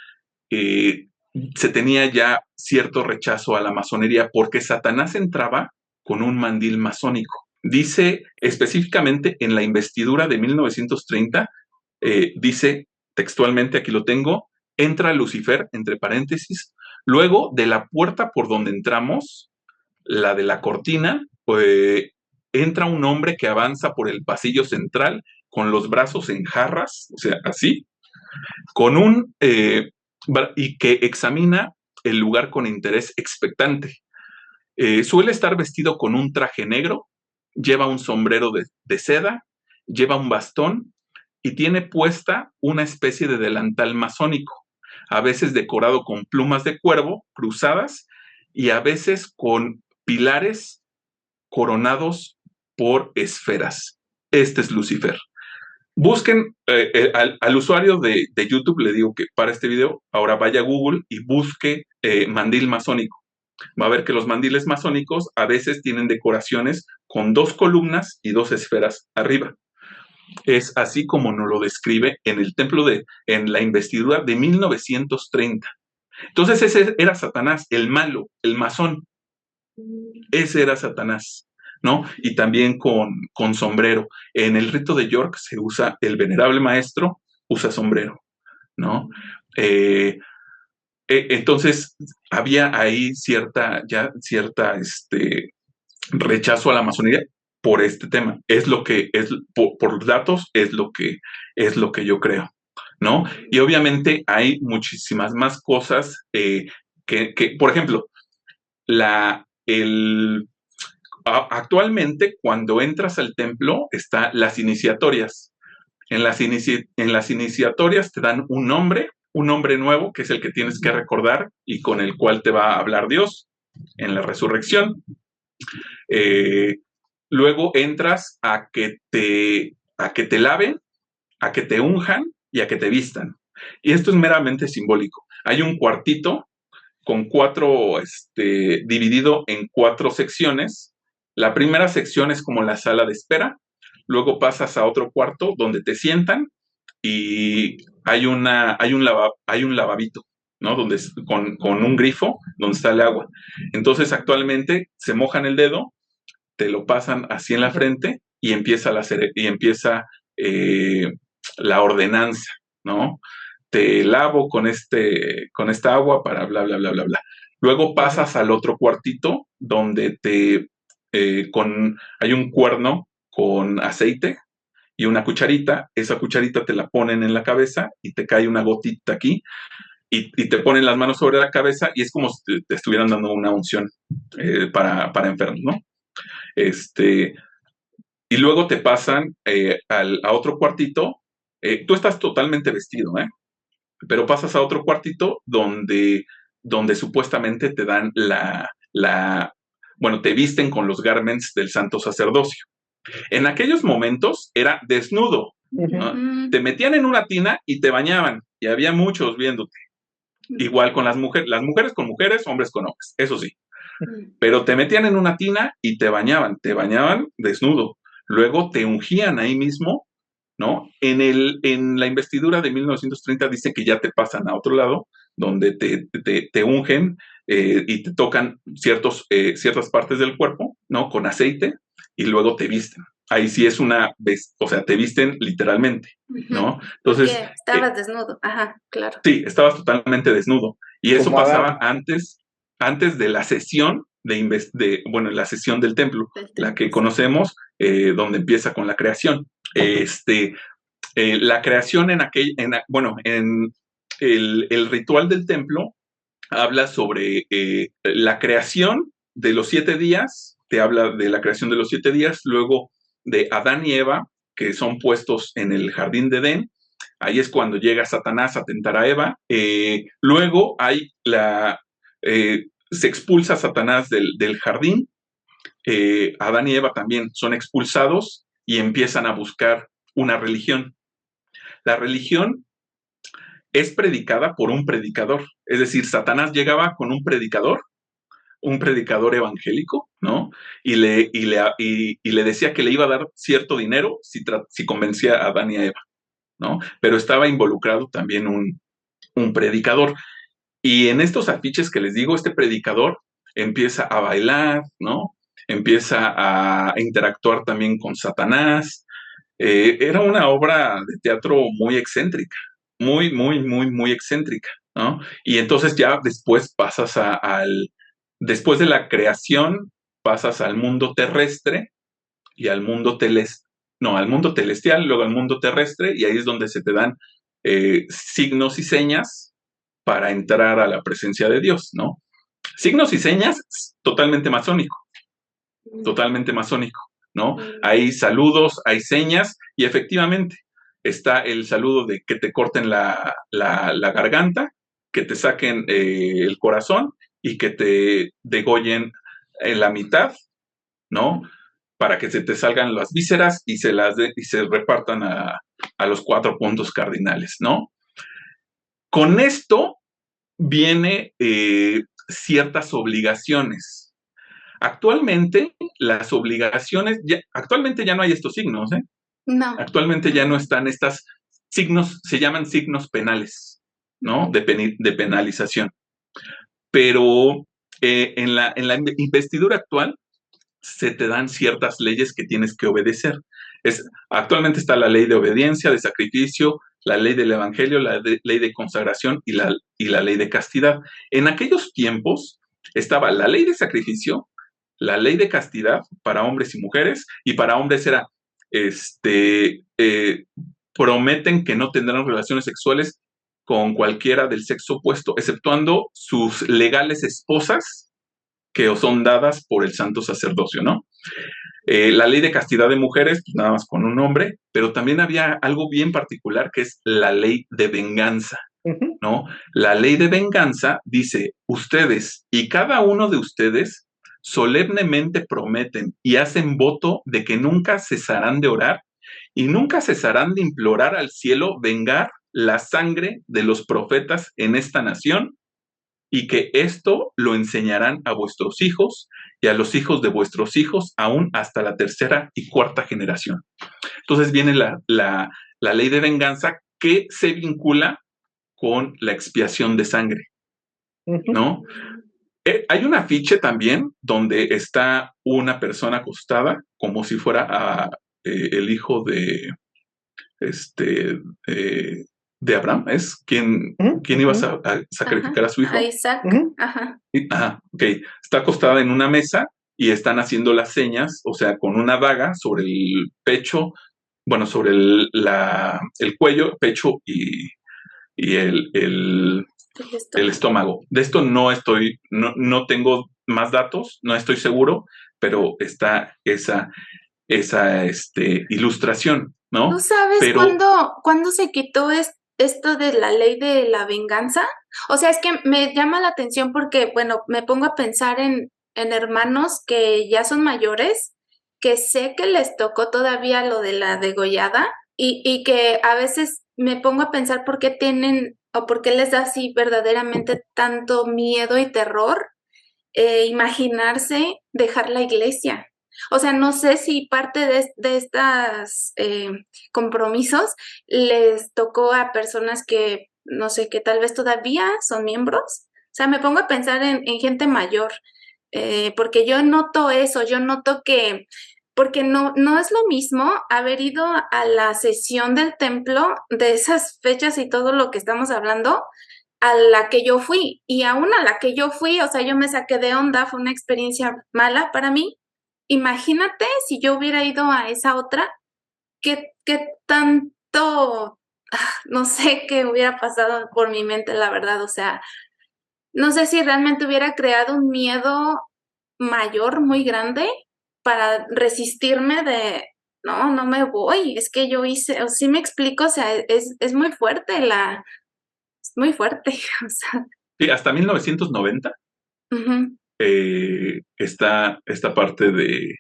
se tenía ya cierto rechazo a la masonería? Porque Satanás entraba con un mandil masónico. Dice específicamente en la investidura de 1930, dice textualmente, aquí lo tengo: entra Lucifer, entre paréntesis, luego de la puerta por donde entramos, la de la cortina, entra un hombre que avanza por el pasillo central con los brazos en jarras, o sea, así, con y que examina el lugar con interés expectante. Suele estar vestido con un traje negro, lleva un sombrero de seda, lleva un bastón y tiene puesta una especie de delantal masónico, a veces decorado con plumas de cuervo cruzadas y a veces con pilares coronados por esferas. Este es Lucifer. Busquen al usuario de YouTube, le digo que para este video, ahora vaya a Google y busque mandil masónico. Va a ver que los mandiles masónicos a veces tienen decoraciones con 2 columnas y 2 esferas arriba. Es así como nos lo describe en el templo en la investidura de 1930. Entonces ese era Satanás, el malo, el masón. Ese era Satanás, ¿no? Y también con sombrero. En el rito de York se usa, el venerable maestro usa sombrero, ¿no? Entonces había ahí cierta rechazo a la masonería por este tema. Es lo que es, por datos, es lo que yo creo, ¿no? Y obviamente hay muchísimas más cosas que por ejemplo, Actualmente, cuando entras al templo, están las iniciatorias. En las iniciatorias te dan un nombre nuevo, que es el que tienes que recordar y con el cual te va a hablar Dios en la resurrección. Luego entras a que te laven, a que te unjan y a que te vistan. Y esto es meramente simbólico. Hay un cuartito con dividido en 4 secciones. La primera sección es como la sala de espera, luego pasas a otro cuarto donde te sientan y hay un lavabito, ¿no? Con un grifo donde sale agua. Entonces actualmente se mojan el dedo, te lo pasan así en la frente y empieza la ordenanza, ¿no? Te lavo con esta agua para bla, bla, bla, bla, bla. Luego pasas al otro cuartito donde hay un cuerno con aceite y una cucharita. Esa cucharita te la ponen en la cabeza y te cae una gotita aquí y te ponen las manos sobre la cabeza y es como si te estuvieran dando una unción para enfermos, ¿no? Y luego te pasan a otro cuartito. Tú estás totalmente vestido, pero pasas a otro cuartito donde supuestamente te dan te visten con los garments del santo sacerdocio. En aquellos momentos era desnudo, ¿no? Te metían en una tina y te bañaban y había muchos viéndote. Igual con las mujeres con mujeres, hombres con hombres, eso sí. Pero te metían en una tina y te bañaban desnudo. Luego te ungían ahí mismo, ¿no? En la investidura de 1930 dice que ya te pasan a otro lado, donde te ungen y te tocan ciertas partes del cuerpo, ¿no? Con aceite y luego te visten. Ahí sí es te visten literalmente, ¿no? Entonces. Porque estabas desnudo, ajá, claro. Sí, estabas totalmente desnudo. Y eso pasaba antes de la sesión la sesión del templo, la que conocemos, donde empieza con la creación. La creación el ritual del templo habla sobre la creación de los 7 días, te habla de la creación de los 7 días, luego de Adán y Eva, que son puestos en el jardín de Edén. Ahí es cuando llega Satanás a tentar a Eva. Luego se expulsa a Satanás del jardín. Adán y Eva también son expulsados y empiezan a buscar una religión. La religión es predicada por un predicador. Es decir, Satanás llegaba con un predicador evangélico, ¿no? Y le decía que le iba a dar cierto dinero si convencía a Adán y a Eva, ¿no? Pero estaba involucrado también un predicador. Y en estos afiches que les digo, este predicador empieza a bailar, ¿no? Empieza a interactuar también con Satanás. Era una obra de teatro muy excéntrica, muy, muy, muy, muy excéntrica, ¿no? Y entonces ya después pasas después de la creación, pasas al mundo terrestre y al mundo celestial, luego al mundo terrestre, y ahí es donde se te dan signos y señas para entrar a la presencia de Dios, ¿no? Signos y señas totalmente masónico, ¿no? Hay saludos, hay señas, y efectivamente está el saludo de que te corten la garganta, que te saquen el corazón y que te degollen en la mitad, ¿no? Para que se te salgan las vísceras y se repartan a los 4 puntos cardinales, ¿no? Con esto viene ciertas obligaciones. Actualmente, las obligaciones, actualmente ya no hay estos signos, ¿eh? No. Actualmente ya no están estos signos, se llaman signos penales, ¿no? De penalización. Pero en la investidura actual se te dan ciertas leyes que tienes que obedecer. Actualmente está la ley de obediencia, de sacrificio, la ley del evangelio, la ley de consagración y la ley de castidad. En aquellos tiempos estaba la ley de sacrificio, la ley de castidad para hombres y mujeres, y para hombres era, prometen que no tendrán relaciones sexuales con cualquiera del sexo opuesto, exceptuando sus legales esposas, que son dadas por el santo sacerdocio, ¿no? La ley de castidad de mujeres, pues nada más con un hombre, pero también había algo bien particular que es la ley de venganza, ¿no? La ley de venganza dice, ustedes y cada uno de ustedes solemnemente prometen y hacen voto de que nunca cesarán de orar y nunca cesarán de implorar al cielo vengar la sangre de los profetas en esta nación y que esto lo enseñarán a vuestros hijos y a los hijos de vuestros hijos, aún hasta la tercera y cuarta generación. Entonces viene la ley de venganza que se vincula con la expiación de sangre, ¿no? Hay un afiche también donde está una persona acostada como si fuera el hijo de Abraham, es quien iba a sacrificar a su hijo. A Isaac. Ok. Está acostada en una mesa y están haciendo las señas, o sea, con una daga sobre el pecho, bueno, sobre el cuello, pecho y el estómago. De esto no tengo más datos, no estoy seguro, pero está esa ilustración, ¿no? ¿Tú sabes cuándo se quitó esto de la ley de la venganza? O sea, es que me llama la atención porque, bueno, me pongo a pensar en hermanos que ya son mayores, que sé que les tocó todavía lo de la degollada y que a veces me pongo a pensar por qué tienen o por qué les da así verdaderamente tanto miedo y terror imaginarse dejar la iglesia. O sea, no sé si parte de estas compromisos les tocó a personas que, no sé, que tal vez todavía son miembros. O sea, me pongo a pensar en gente mayor, porque yo noto eso, yo noto que, porque no es lo mismo haber ido a la sesión del templo de esas fechas y todo lo que estamos hablando, a la que yo fui. Y aún a la que yo fui, o sea, yo me saqué de onda, fue una experiencia mala para mí. Imagínate si yo hubiera ido a esa otra, qué tanto, no sé qué hubiera pasado por mi mente, la verdad. O sea, no sé si realmente hubiera creado un miedo mayor, muy grande, para resistirme de, no me voy, es que yo hice, o sí me explico, o sea, es muy fuerte es muy fuerte, o sea. Sí, hasta 1990 está esta parte de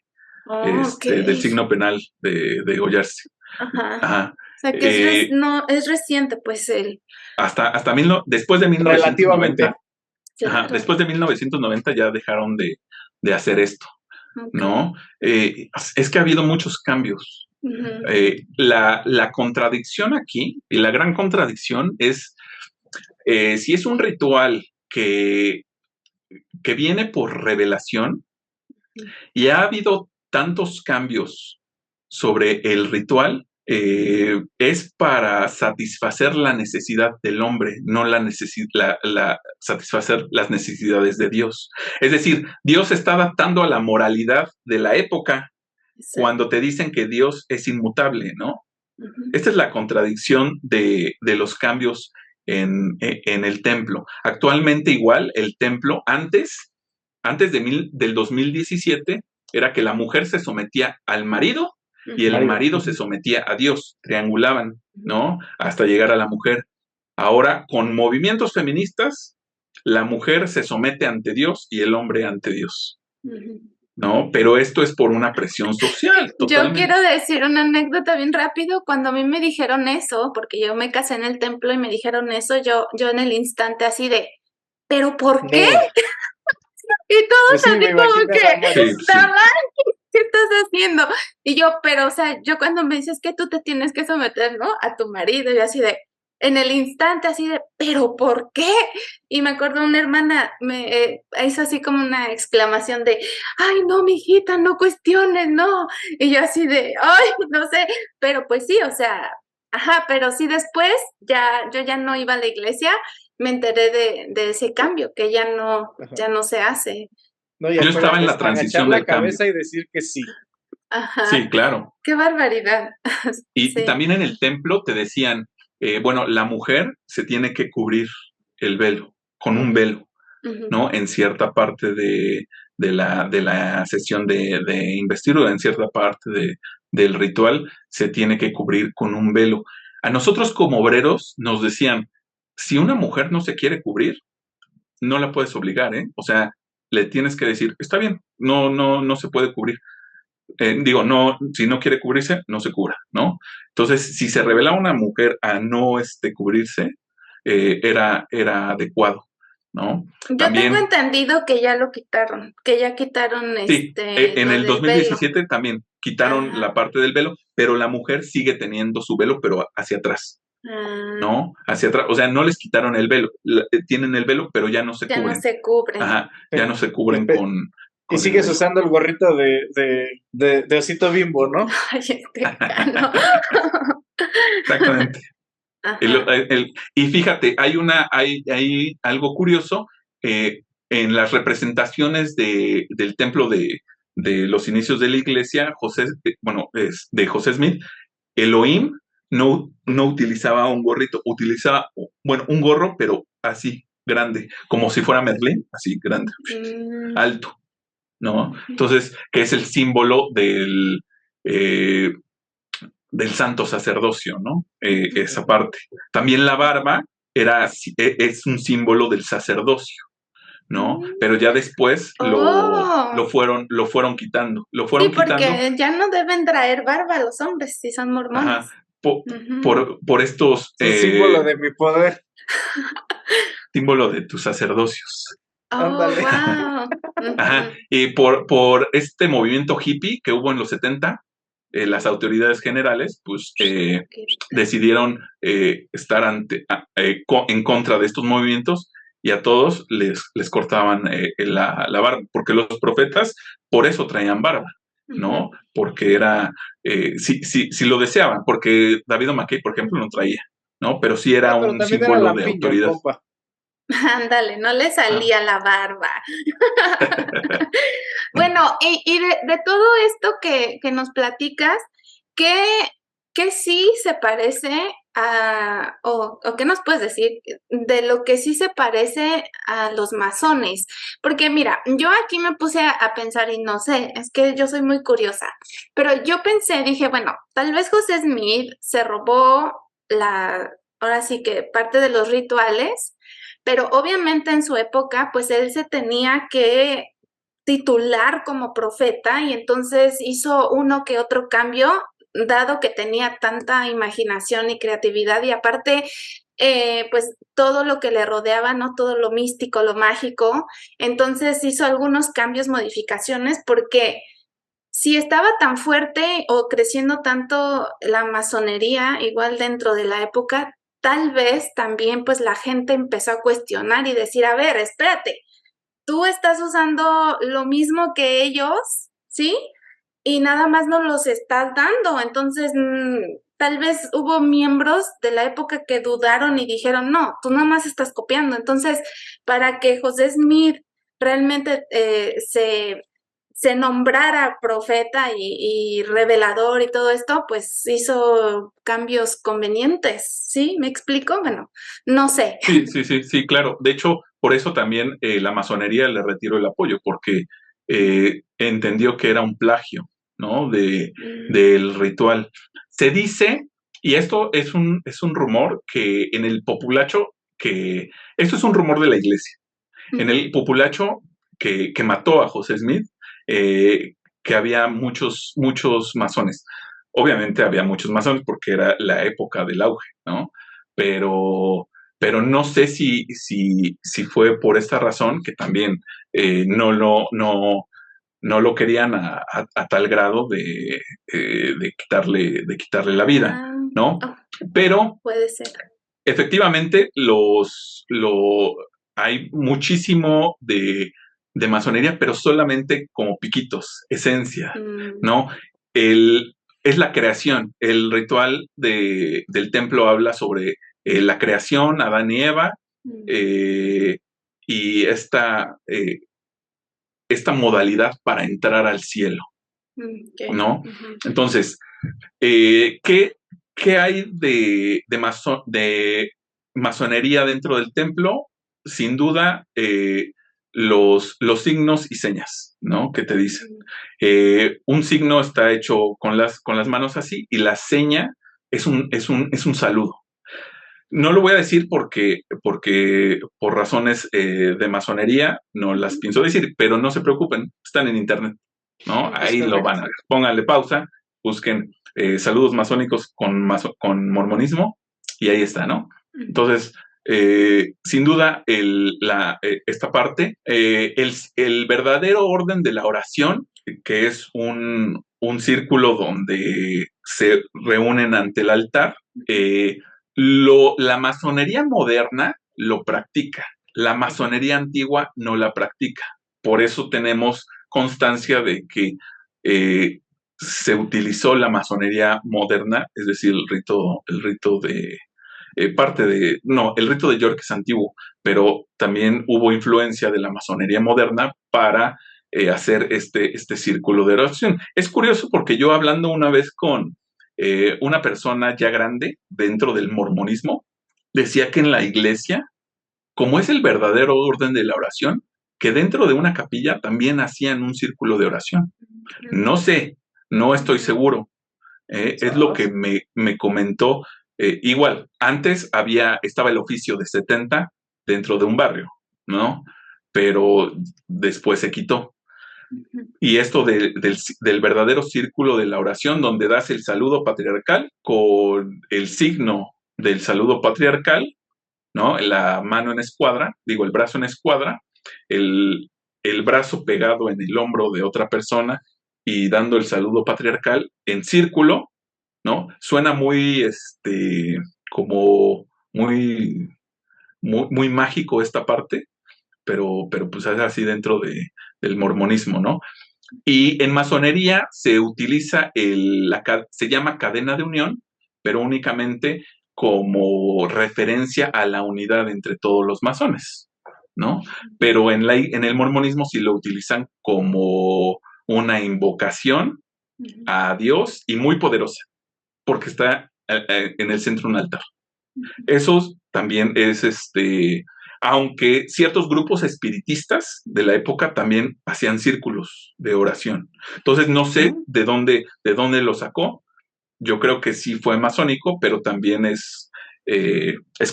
del signo penal de degollarse. Ajá. O sea, que es reciente, pues, después de 1990. Claro. Después de 1990 ya dejaron de hacer esto, ¿no? Es que ha habido muchos cambios. La contradicción aquí, y la gran contradicción es, si es un ritual que viene por revelación, y ha habido tantos cambios sobre el ritual, es para satisfacer la necesidad del hombre, no satisfacer las necesidades de Dios. Es decir, Dios está adaptando a la moralidad de la época. Exacto. Cuando te dicen que Dios es inmutable, ¿no? Esta es la contradicción de los cambios en el templo. Actualmente igual el templo, antes del 2017, era que la mujer se sometía al marido y el marido se sometía a Dios, triangulaban, ¿no? Hasta llegar a la mujer. Ahora, con movimientos feministas, la mujer se somete ante Dios y el hombre ante Dios, ¿no? Pero esto es por una presión social, totalmente. Yo quiero decir una anécdota bien rápido. Cuando a mí me dijeron eso, porque yo me casé en el templo y me dijeron eso, yo en el instante así de, ¿pero por qué? Y todos sí, así como que, sí. ¿qué estás haciendo? Y yo, pero, o sea, yo cuando me dices que tú te tienes que someter, ¿no? A tu marido, y así de, en el instante, así de, ¿pero por qué? Y me acuerdo una hermana me hizo así como una exclamación de, ay, no, mijita, no cuestiones, no. Y yo así de, ay, no sé, pero pues sí, o sea, pero sí después, yo ya no iba a la iglesia, me enteré de ese cambio, que ya no se hace. No, yo estaba en la transición del cambio. Y decir que sí. Ajá. Sí, claro. ¡Qué barbaridad! Y también en el templo te decían, bueno, la mujer se tiene que cubrir el velo, con un velo, ¿no? En cierta parte de la sesión de investidura. En cierta parte del ritual se tiene que cubrir con un velo. A nosotros como obreros nos decían, si una mujer no se quiere cubrir, no la puedes obligar, ¿eh? O sea, le tienes que decir, está bien, no se puede cubrir. No, si no quiere cubrirse, no se cubra, ¿no? Entonces, si se revela una mujer a no cubrirse, era adecuado, ¿no? Yo tengo También, entendido que ya lo quitaron, que ya quitaron sí, en lo el del velo. 2017 también quitaron Ajá. la parte del velo, pero la mujer sigue teniendo su velo, pero hacia atrás, Ah, ¿no? Hacia atrás, o sea, no les quitaron el velo, tienen el velo, pero ya no se ya no cubren, se cubren. ajá, ya Sí. no se Y, cubren espe- y con el sigues velo. usando el gorrito de osito Bimbo, ¿no? Ay, no. Exactamente. Ajá. Y fíjate, hay algo curioso en las representaciones del templo de los inicios de la iglesia, de José Smith, Elohim no utilizaba un gorrito, utilizaba, bueno, un gorro, pero así, grande, como si fuera Merlín, así, grande, Mm, alto, ¿no? Entonces, que es el símbolo eh, del santo sacerdocio, ¿no? Esa parte. También la barba es un símbolo del sacerdocio, ¿no? mm. Pero ya después Oh, lo fueron quitando, sí, porque ya no deben traer barba los hombres si son ajá, mormones. po- Ujú. por estos Es un símbolo de mi poder. símbolos de tus sacerdocios. Oh, Ándale. wow. Ajá, y por este movimiento hippie que hubo en los 70, las autoridades generales, pues, decidieron estar en contra de estos movimientos y a todos les cortaban la barba, porque los profetas por eso traían barba, ¿no? Porque era, si lo deseaban, porque David O'Mackey, por ejemplo, no traía, ¿no? Pero sí era Pero un también era símbolo de lampiño el autoridad. compa. Ándale, no le Ah. salía la barba. Bueno, y de todo esto que nos platicas, ¿qué, qué sí se parece o qué nos puedes decir de lo que sí se parece a los masones? Porque mira, yo aquí me puse a pensar y no sé, es que yo soy muy curiosa, pero yo pensé, dije, bueno, tal vez José Smith se robó ahora sí que parte de los rituales, pero obviamente en su época, pues él se tenía que titular como profeta y entonces hizo uno que otro cambio, dado que tenía tanta imaginación y creatividad y aparte, pues todo lo que le rodeaba, ¿no? Todo lo místico, lo mágico, entonces hizo algunos cambios, modificaciones, porque si estaba tan fuerte o creciendo tanto la masonería, igual dentro de la época, tal vez también pues la gente empezó a cuestionar y decir, a ver, espérate, tú estás usando lo mismo que ellos, ¿sí? Y nada más nos los estás dando. Entonces, tal vez hubo miembros de la época que dudaron y dijeron, no, tú nada más estás copiando. Entonces, para que José Smith realmente se nombrara profeta y revelador y todo esto, pues hizo cambios convenientes, ¿sí? ¿Me explico? Bueno, no sé. Sí, claro. De hecho, por eso también la masonería le retiró el apoyo, porque entendió que era un plagio, ¿no? Del ritual. Se dice, y esto es un rumor, que en el populacho, esto es un rumor de la iglesia, en el populacho que mató a José Smith, que había muchos masones. Obviamente había muchos masones porque era la época del auge, ¿no? Pero, pero no sé si fue por esta razón que también no lo querían a tal grado de quitarle la vida, Ah, ¿no? oh, Pero puede ser. efectivamente, hay muchísimo de masonería, pero solamente como piquitos, esencia, Mm, ¿no? Es la creación. El ritual del templo habla sobre la creación, Adán y Eva, mm, eh, y esta modalidad para entrar al cielo, ok, ¿no? ujú. Entonces, ¿qué hay de masonería dentro del templo? Sin duda, los signos y señas, ¿no? Que te dicen. Un signo está hecho con las manos así y la seña es un saludo. No lo voy a decir porque por razones de masonería no las pienso decir, pero no se preocupen, están en internet, ¿no? Ahí lo van a ver. Pónganle pausa, busquen saludos masónicos con mormonismo y ahí está, ¿no? Entonces, sin duda, esta parte, el verdadero orden de la oración, que es un círculo donde se reúnen ante el altar, la masonería moderna lo practica, la masonería antigua no la practica. Por eso tenemos constancia de que se utilizó la masonería moderna, es decir, el rito de el rito de York es antiguo, pero también hubo influencia de la masonería moderna para hacer este círculo de oración. Es curioso porque yo hablando una vez con una persona ya grande dentro del mormonismo, decía que en la iglesia, como es el verdadero orden de la oración, que dentro de una capilla también hacían un círculo de oración. No sé, no estoy seguro. Es lo que me comentó. Igual, antes estaba el oficio de 70 dentro de un barrio, ¿no? Pero después se quitó. Y esto del verdadero círculo de la oración, donde das el saludo patriarcal con el signo del saludo patriarcal, ¿no? La mano en escuadra, el brazo en escuadra, el brazo pegado en el hombro de otra persona y dando el saludo patriarcal en círculo, ¿no? Suena muy, como muy, muy, muy mágico esta parte, pero pues es así dentro del mormonismo, ¿no? Y en masonería se utiliza se llama cadena de unión, pero únicamente como referencia a la unidad entre todos los masones, ¿no? Pero en el mormonismo sí lo utilizan como una invocación a Dios y muy poderosa, porque está en el centro un altar. Eso también es aunque ciertos grupos espiritistas de la época también hacían círculos de oración. Entonces no sé de dónde lo sacó. Yo creo que sí fue masónico, pero también es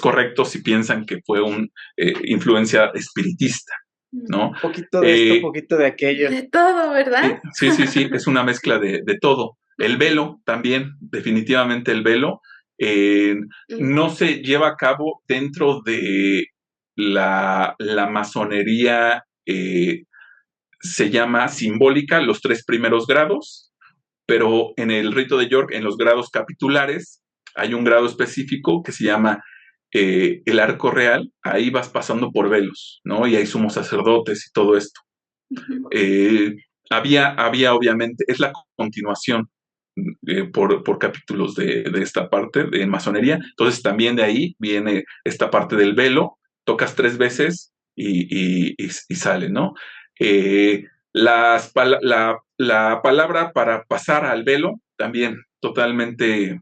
correcto si piensan que fue una influencia espiritista, ¿no? Un poquito de esto, un poquito de aquello. De todo, ¿verdad? Sí, es una mezcla de todo. El velo también, definitivamente el velo. No se lleva a cabo dentro de la masonería, se llama simbólica, los 3 primeros grados, pero en el rito de York, en los grados capitulares, hay un grado específico que se llama el arco real, ahí vas pasando por velos, ¿no? Y hay sumos sacerdotes y todo esto. Había obviamente, es la continuación por capítulos de esta parte de masonería. Entonces también de ahí viene esta parte del velo, tocas 3 veces y sale, ¿no? La palabra para pasar al velo también totalmente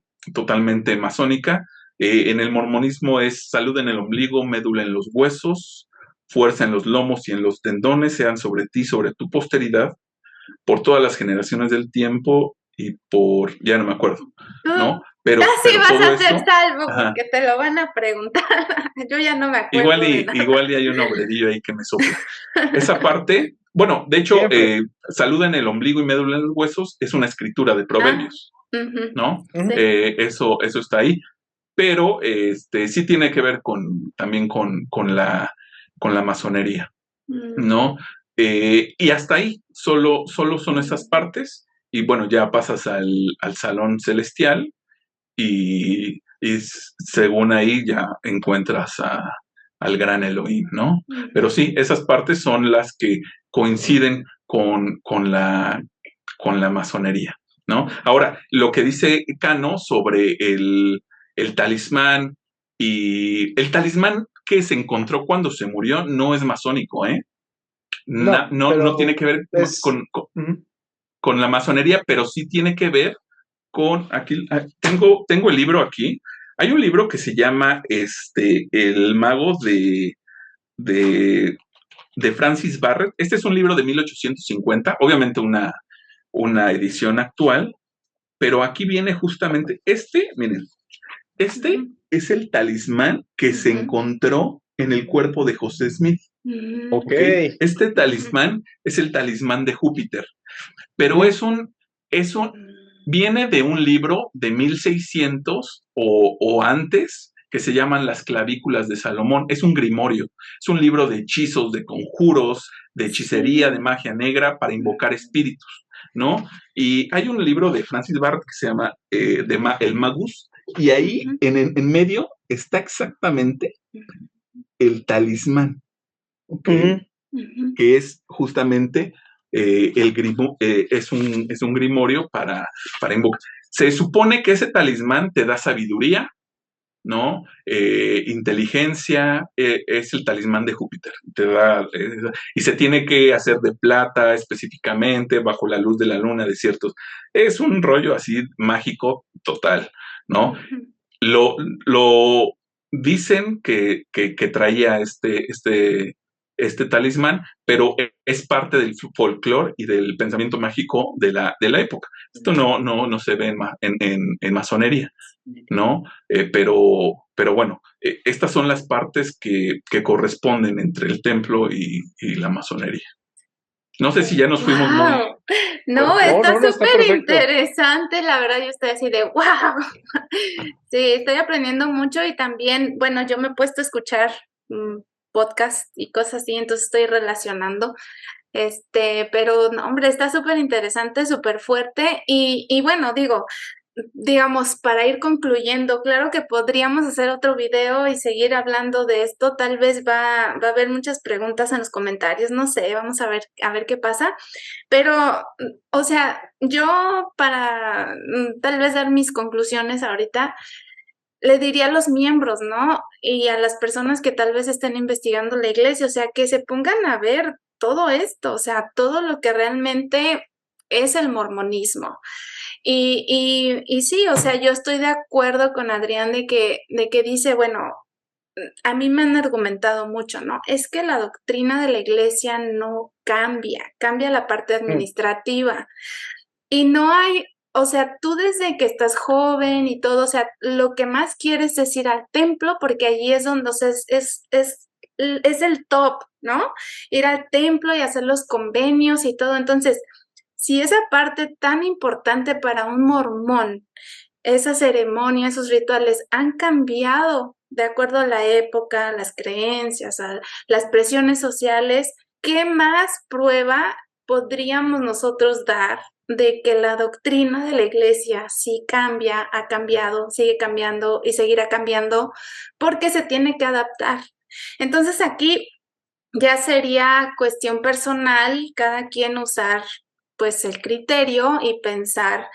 masónica. En el mormonismo es salud en el ombligo, médula en los huesos, fuerza en los lomos y en los tendones, sean sobre ti, sobre tu posteridad, por todas las generaciones del tiempo y ya no me acuerdo, ¿no? Pero vas a ser salvo, ajá, porque te lo van a preguntar. Yo ya no me acuerdo. Igual y hay un obrerillo ahí que me sopla. Esa parte, bueno, de hecho, salud en el ombligo y médula en los huesos es una escritura de Proverbios, ¿no? Sí. Eso está ahí, pero sí tiene que ver también con la masonería, ¿no? Y hasta ahí, solo son esas partes, y bueno, ya pasas al salón celestial, y según ahí ya encuentras al gran Elohim, ¿no? Pero sí, esas partes son las que coinciden con la masonería, ¿no? Ahora, lo que dice Cano sobre el talismán, y el talismán que se encontró cuando se murió no es masónico, ¿eh? No tiene que ver con la masonería, pero sí tiene que ver con, aquí tengo el libro aquí. Hay un libro que se llama El mago de de Francis Barrett. Este es un libro de 1850, obviamente una edición actual, pero aquí viene justamente miren, este es el talismán que se encontró en el cuerpo de José Smith. Ok. Este talismán es el talismán de Júpiter, pero viene de un libro de 1600 o antes que se llaman Las clavículas de Salomón. Es un grimorio, es un libro de hechizos, de conjuros, de hechicería, de magia negra para invocar espíritus, ¿no? Y hay un libro de Francis Barrett que se llama El Magus, y ahí en medio está exactamente el talismán, ¿okay? Que es justamente es un grimorio para invocar. Se supone que ese talismán te da sabiduría, ¿no? Inteligencia, es el talismán de Júpiter, te da, y se tiene que hacer de plata específicamente, bajo la luz de la luna, de ciertos. Es un rollo así mágico total, ¿no? Lo dicen que traía este talismán, pero es parte del folclore y del pensamiento mágico de la época. Esto no se ve en masonería, ¿no? Pero bueno, estas son las partes que corresponden entre el templo y la masonería. No sé si ya nos fuimos muy... No, está súper interesante, la verdad, yo estoy así de wow. Sí, estoy aprendiendo mucho y también, bueno, yo me he puesto a escuchar podcast y cosas así, entonces estoy relacionando. Pero no, hombre, está súper interesante, súper fuerte y bueno, digamos, para ir concluyendo, claro que podríamos hacer otro video y seguir hablando de esto, tal vez va a haber muchas preguntas en los comentarios, no sé, vamos a ver qué pasa, pero, o sea, yo para tal vez dar mis conclusiones ahorita, le diría a los miembros, ¿no? Y a las personas que tal vez estén investigando la iglesia, o sea, que se pongan a ver todo esto, o sea, todo lo que realmente es el mormonismo. Y sí, o sea, yo estoy de acuerdo con Adrián de que dice, bueno, a mí me han argumentado mucho, ¿no? Es que la doctrina de la iglesia no cambia la parte administrativa. Y no hay, o sea, tú desde que estás joven y todo, o sea, lo que más quieres es ir al templo porque allí es donde, o sea, es el top, ¿no? Ir al templo y hacer los convenios y todo. Entonces, si esa parte tan importante para un mormón, esa ceremonia, esos rituales han cambiado de acuerdo a la época, las creencias, a las presiones sociales, ¿qué más prueba podríamos nosotros dar de que la doctrina de la iglesia sí cambia, ha cambiado, sigue cambiando y seguirá cambiando porque se tiene que adaptar? Entonces aquí ya sería cuestión personal, cada quien usar pues el criterio y pensar,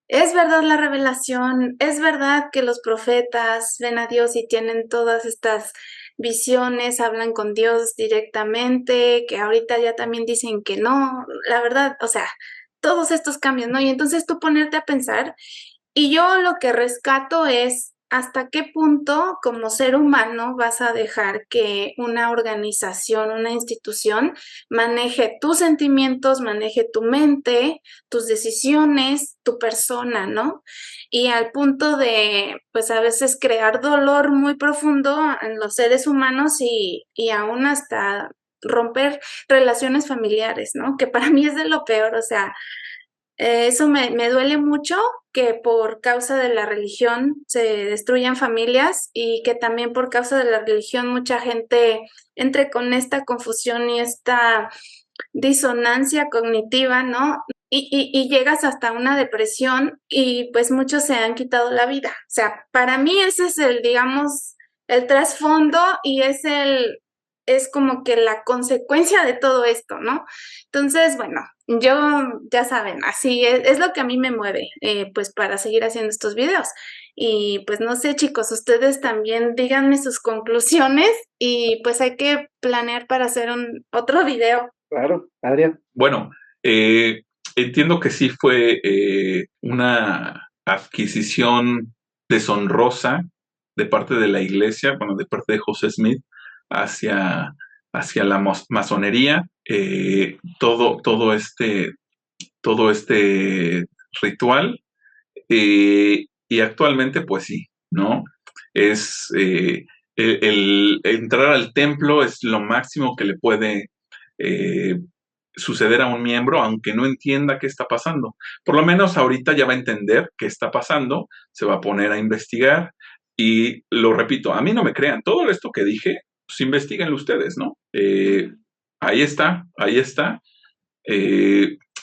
¿es verdad la revelación? ¿Es verdad que los profetas ven a Dios y tienen todas estas visiones, hablan con Dios directamente, que ahorita ya también dicen que no? La verdad, o sea, todos estos cambios, ¿no? Y entonces tú ponerte a pensar, y yo lo que rescato es hasta qué punto como ser humano vas a dejar que una organización, una institución maneje tus sentimientos, maneje tu mente, tus decisiones, tu persona, ¿no? Y al punto de, pues a veces crear dolor muy profundo en los seres humanos y aún hasta romper relaciones familiares, ¿no? Que para mí es de lo peor, o sea, eso me duele mucho, que por causa de la religión se destruyan familias y que también por causa de la religión mucha gente entre con esta confusión y esta disonancia cognitiva, ¿no? Y llegas hasta una depresión y pues muchos se han quitado la vida. O sea, para mí ese es digamos, el trasfondo y es como que la consecuencia de todo esto, ¿no? Entonces, bueno, yo, ya saben, así es lo que a mí me mueve, pues para seguir haciendo estos videos. Y pues no sé, chicos, ustedes también díganme sus conclusiones y pues hay que planear para hacer otro video. Claro, Adrián. Bueno, entiendo que sí fue una adquisición deshonrosa de parte de la iglesia, bueno, de parte de José Smith, hacia hacia la masonería, todo este ritual, y actualmente pues sí, ¿no? Es el entrar al templo es lo máximo que le puede suceder a un miembro, aunque no entienda qué está pasando. Por lo menos ahorita ya va a entender qué está pasando, se va a poner a investigar y lo repito, a mí no me crean, todo esto que dije, pues investíguenlo ustedes, ¿no? Ahí está, ahí está.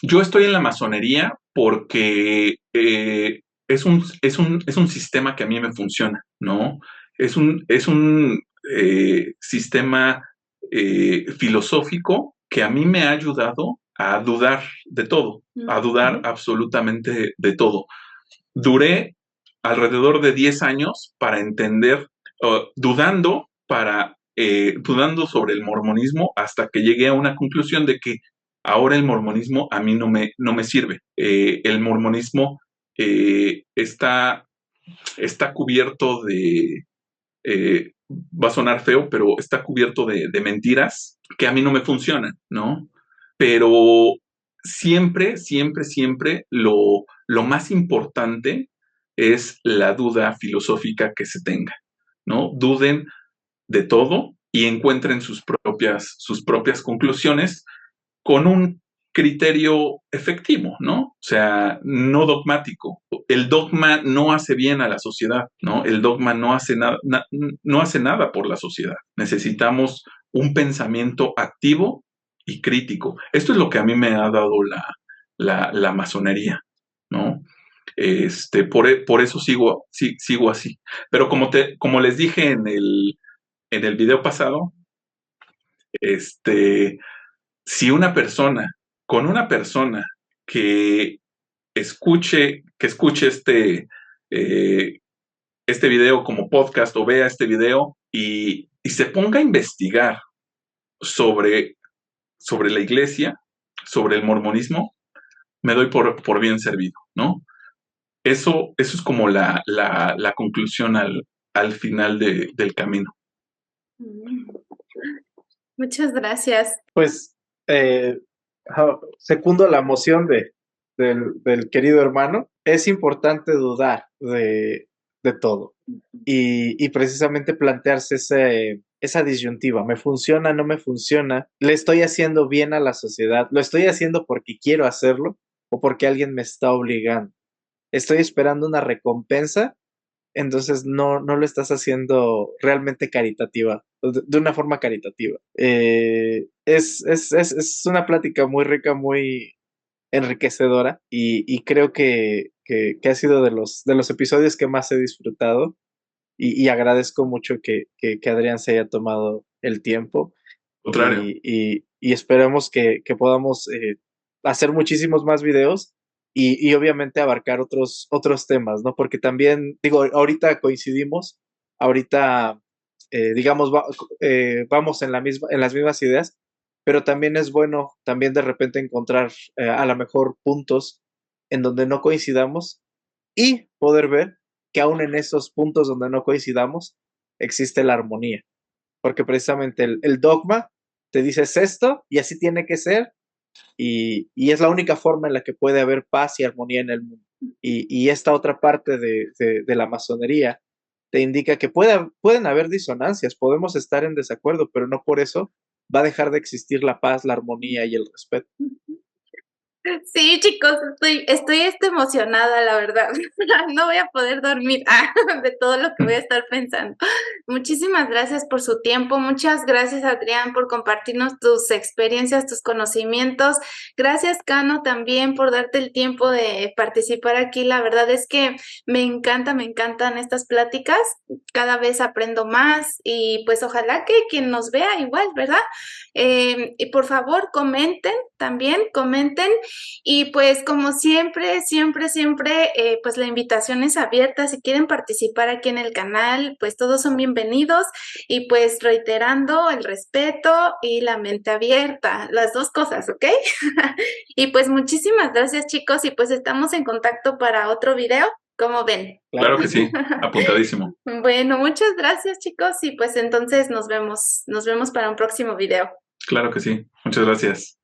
Yo estoy en la masonería porque es un sistema que a mí me funciona, ¿no? Es un sistema filosófico que a mí me ha ayudado a dudar de todo, a dudar absolutamente de todo. Duré alrededor de 10 años para entender, dudando sobre el mormonismo hasta que llegué a una conclusión de que ahora el mormonismo a mí no me sirve. El mormonismo está cubierto va a sonar feo, pero está cubierto de mentiras que a mí no me funcionan, ¿no? Pero siempre, siempre, siempre lo más importante es la duda filosófica que se tenga, ¿no? Duden de todo y encuentren sus propias conclusiones con un criterio efectivo, ¿no? O sea, no dogmático. El dogma no hace bien a la sociedad, ¿no? El dogma no hace nada por la sociedad. Necesitamos un pensamiento activo y crítico. Esto es lo que a mí me ha dado la masonería, ¿no? Por eso sigo así. Pero como les dije en el video pasado, si con una persona que escuche este video como podcast o vea este video y se ponga a investigar sobre la iglesia, sobre el mormonismo, me doy por bien servido, ¿no? Eso es como la conclusión al final del camino. Muchas gracias. Pues secundo la moción del querido hermano. Es importante dudar de todo y precisamente plantearse esa disyuntiva. ¿Me funciona? ¿No me funciona? ¿Le estoy haciendo bien a la sociedad? ¿Lo estoy haciendo porque quiero hacerlo o porque alguien me está obligando? ¿Estoy esperando una recompensa? Entonces no lo estás haciendo realmente caritativa, de una forma caritativa. Es una plática muy rica, muy enriquecedora y creo que ha sido de los episodios que más he disfrutado y agradezco mucho que Adrián se haya tomado el tiempo. Contrario. Y esperemos que podamos hacer muchísimos más videos y obviamente abarcar otros temas, ¿no? Porque también, digo, ahorita coincidimos, ahorita, digamos, vamos en las mismas ideas, pero también es bueno también de repente encontrar a lo mejor puntos en donde no coincidamos y poder ver que aún en esos puntos donde no coincidamos existe la armonía, porque precisamente el dogma te dice es esto y así tiene que ser y es la única forma en la que puede haber paz y armonía en el mundo. Y esta otra parte de la masonería te indica que pueden haber disonancias, podemos estar en desacuerdo, pero no por eso va a dejar de existir la paz, la armonía y el respeto. Sí, chicos, estoy emocionada, la verdad. No voy a poder dormir de todo lo que voy a estar pensando. Muchísimas gracias por su tiempo. Muchas gracias, Adrián, por compartirnos tus experiencias, tus conocimientos. Gracias, Cano, también por darte el tiempo de participar aquí. La verdad es que me encantan estas pláticas. Cada vez aprendo más y pues ojalá que quien nos vea igual, ¿verdad? Y por favor, comenten. Y pues como siempre, pues la invitación es abierta. Si quieren participar aquí en el canal, pues todos son bienvenidos y pues reiterando el respeto y la mente abierta, las dos cosas, ¿ok? Y pues muchísimas gracias, chicos, y pues estamos en contacto para otro video. ¿Cómo ven? Claro que sí, apuntadísimo. Bueno, muchas gracias, chicos, y pues entonces nos vemos para un próximo video. Claro que sí, muchas gracias.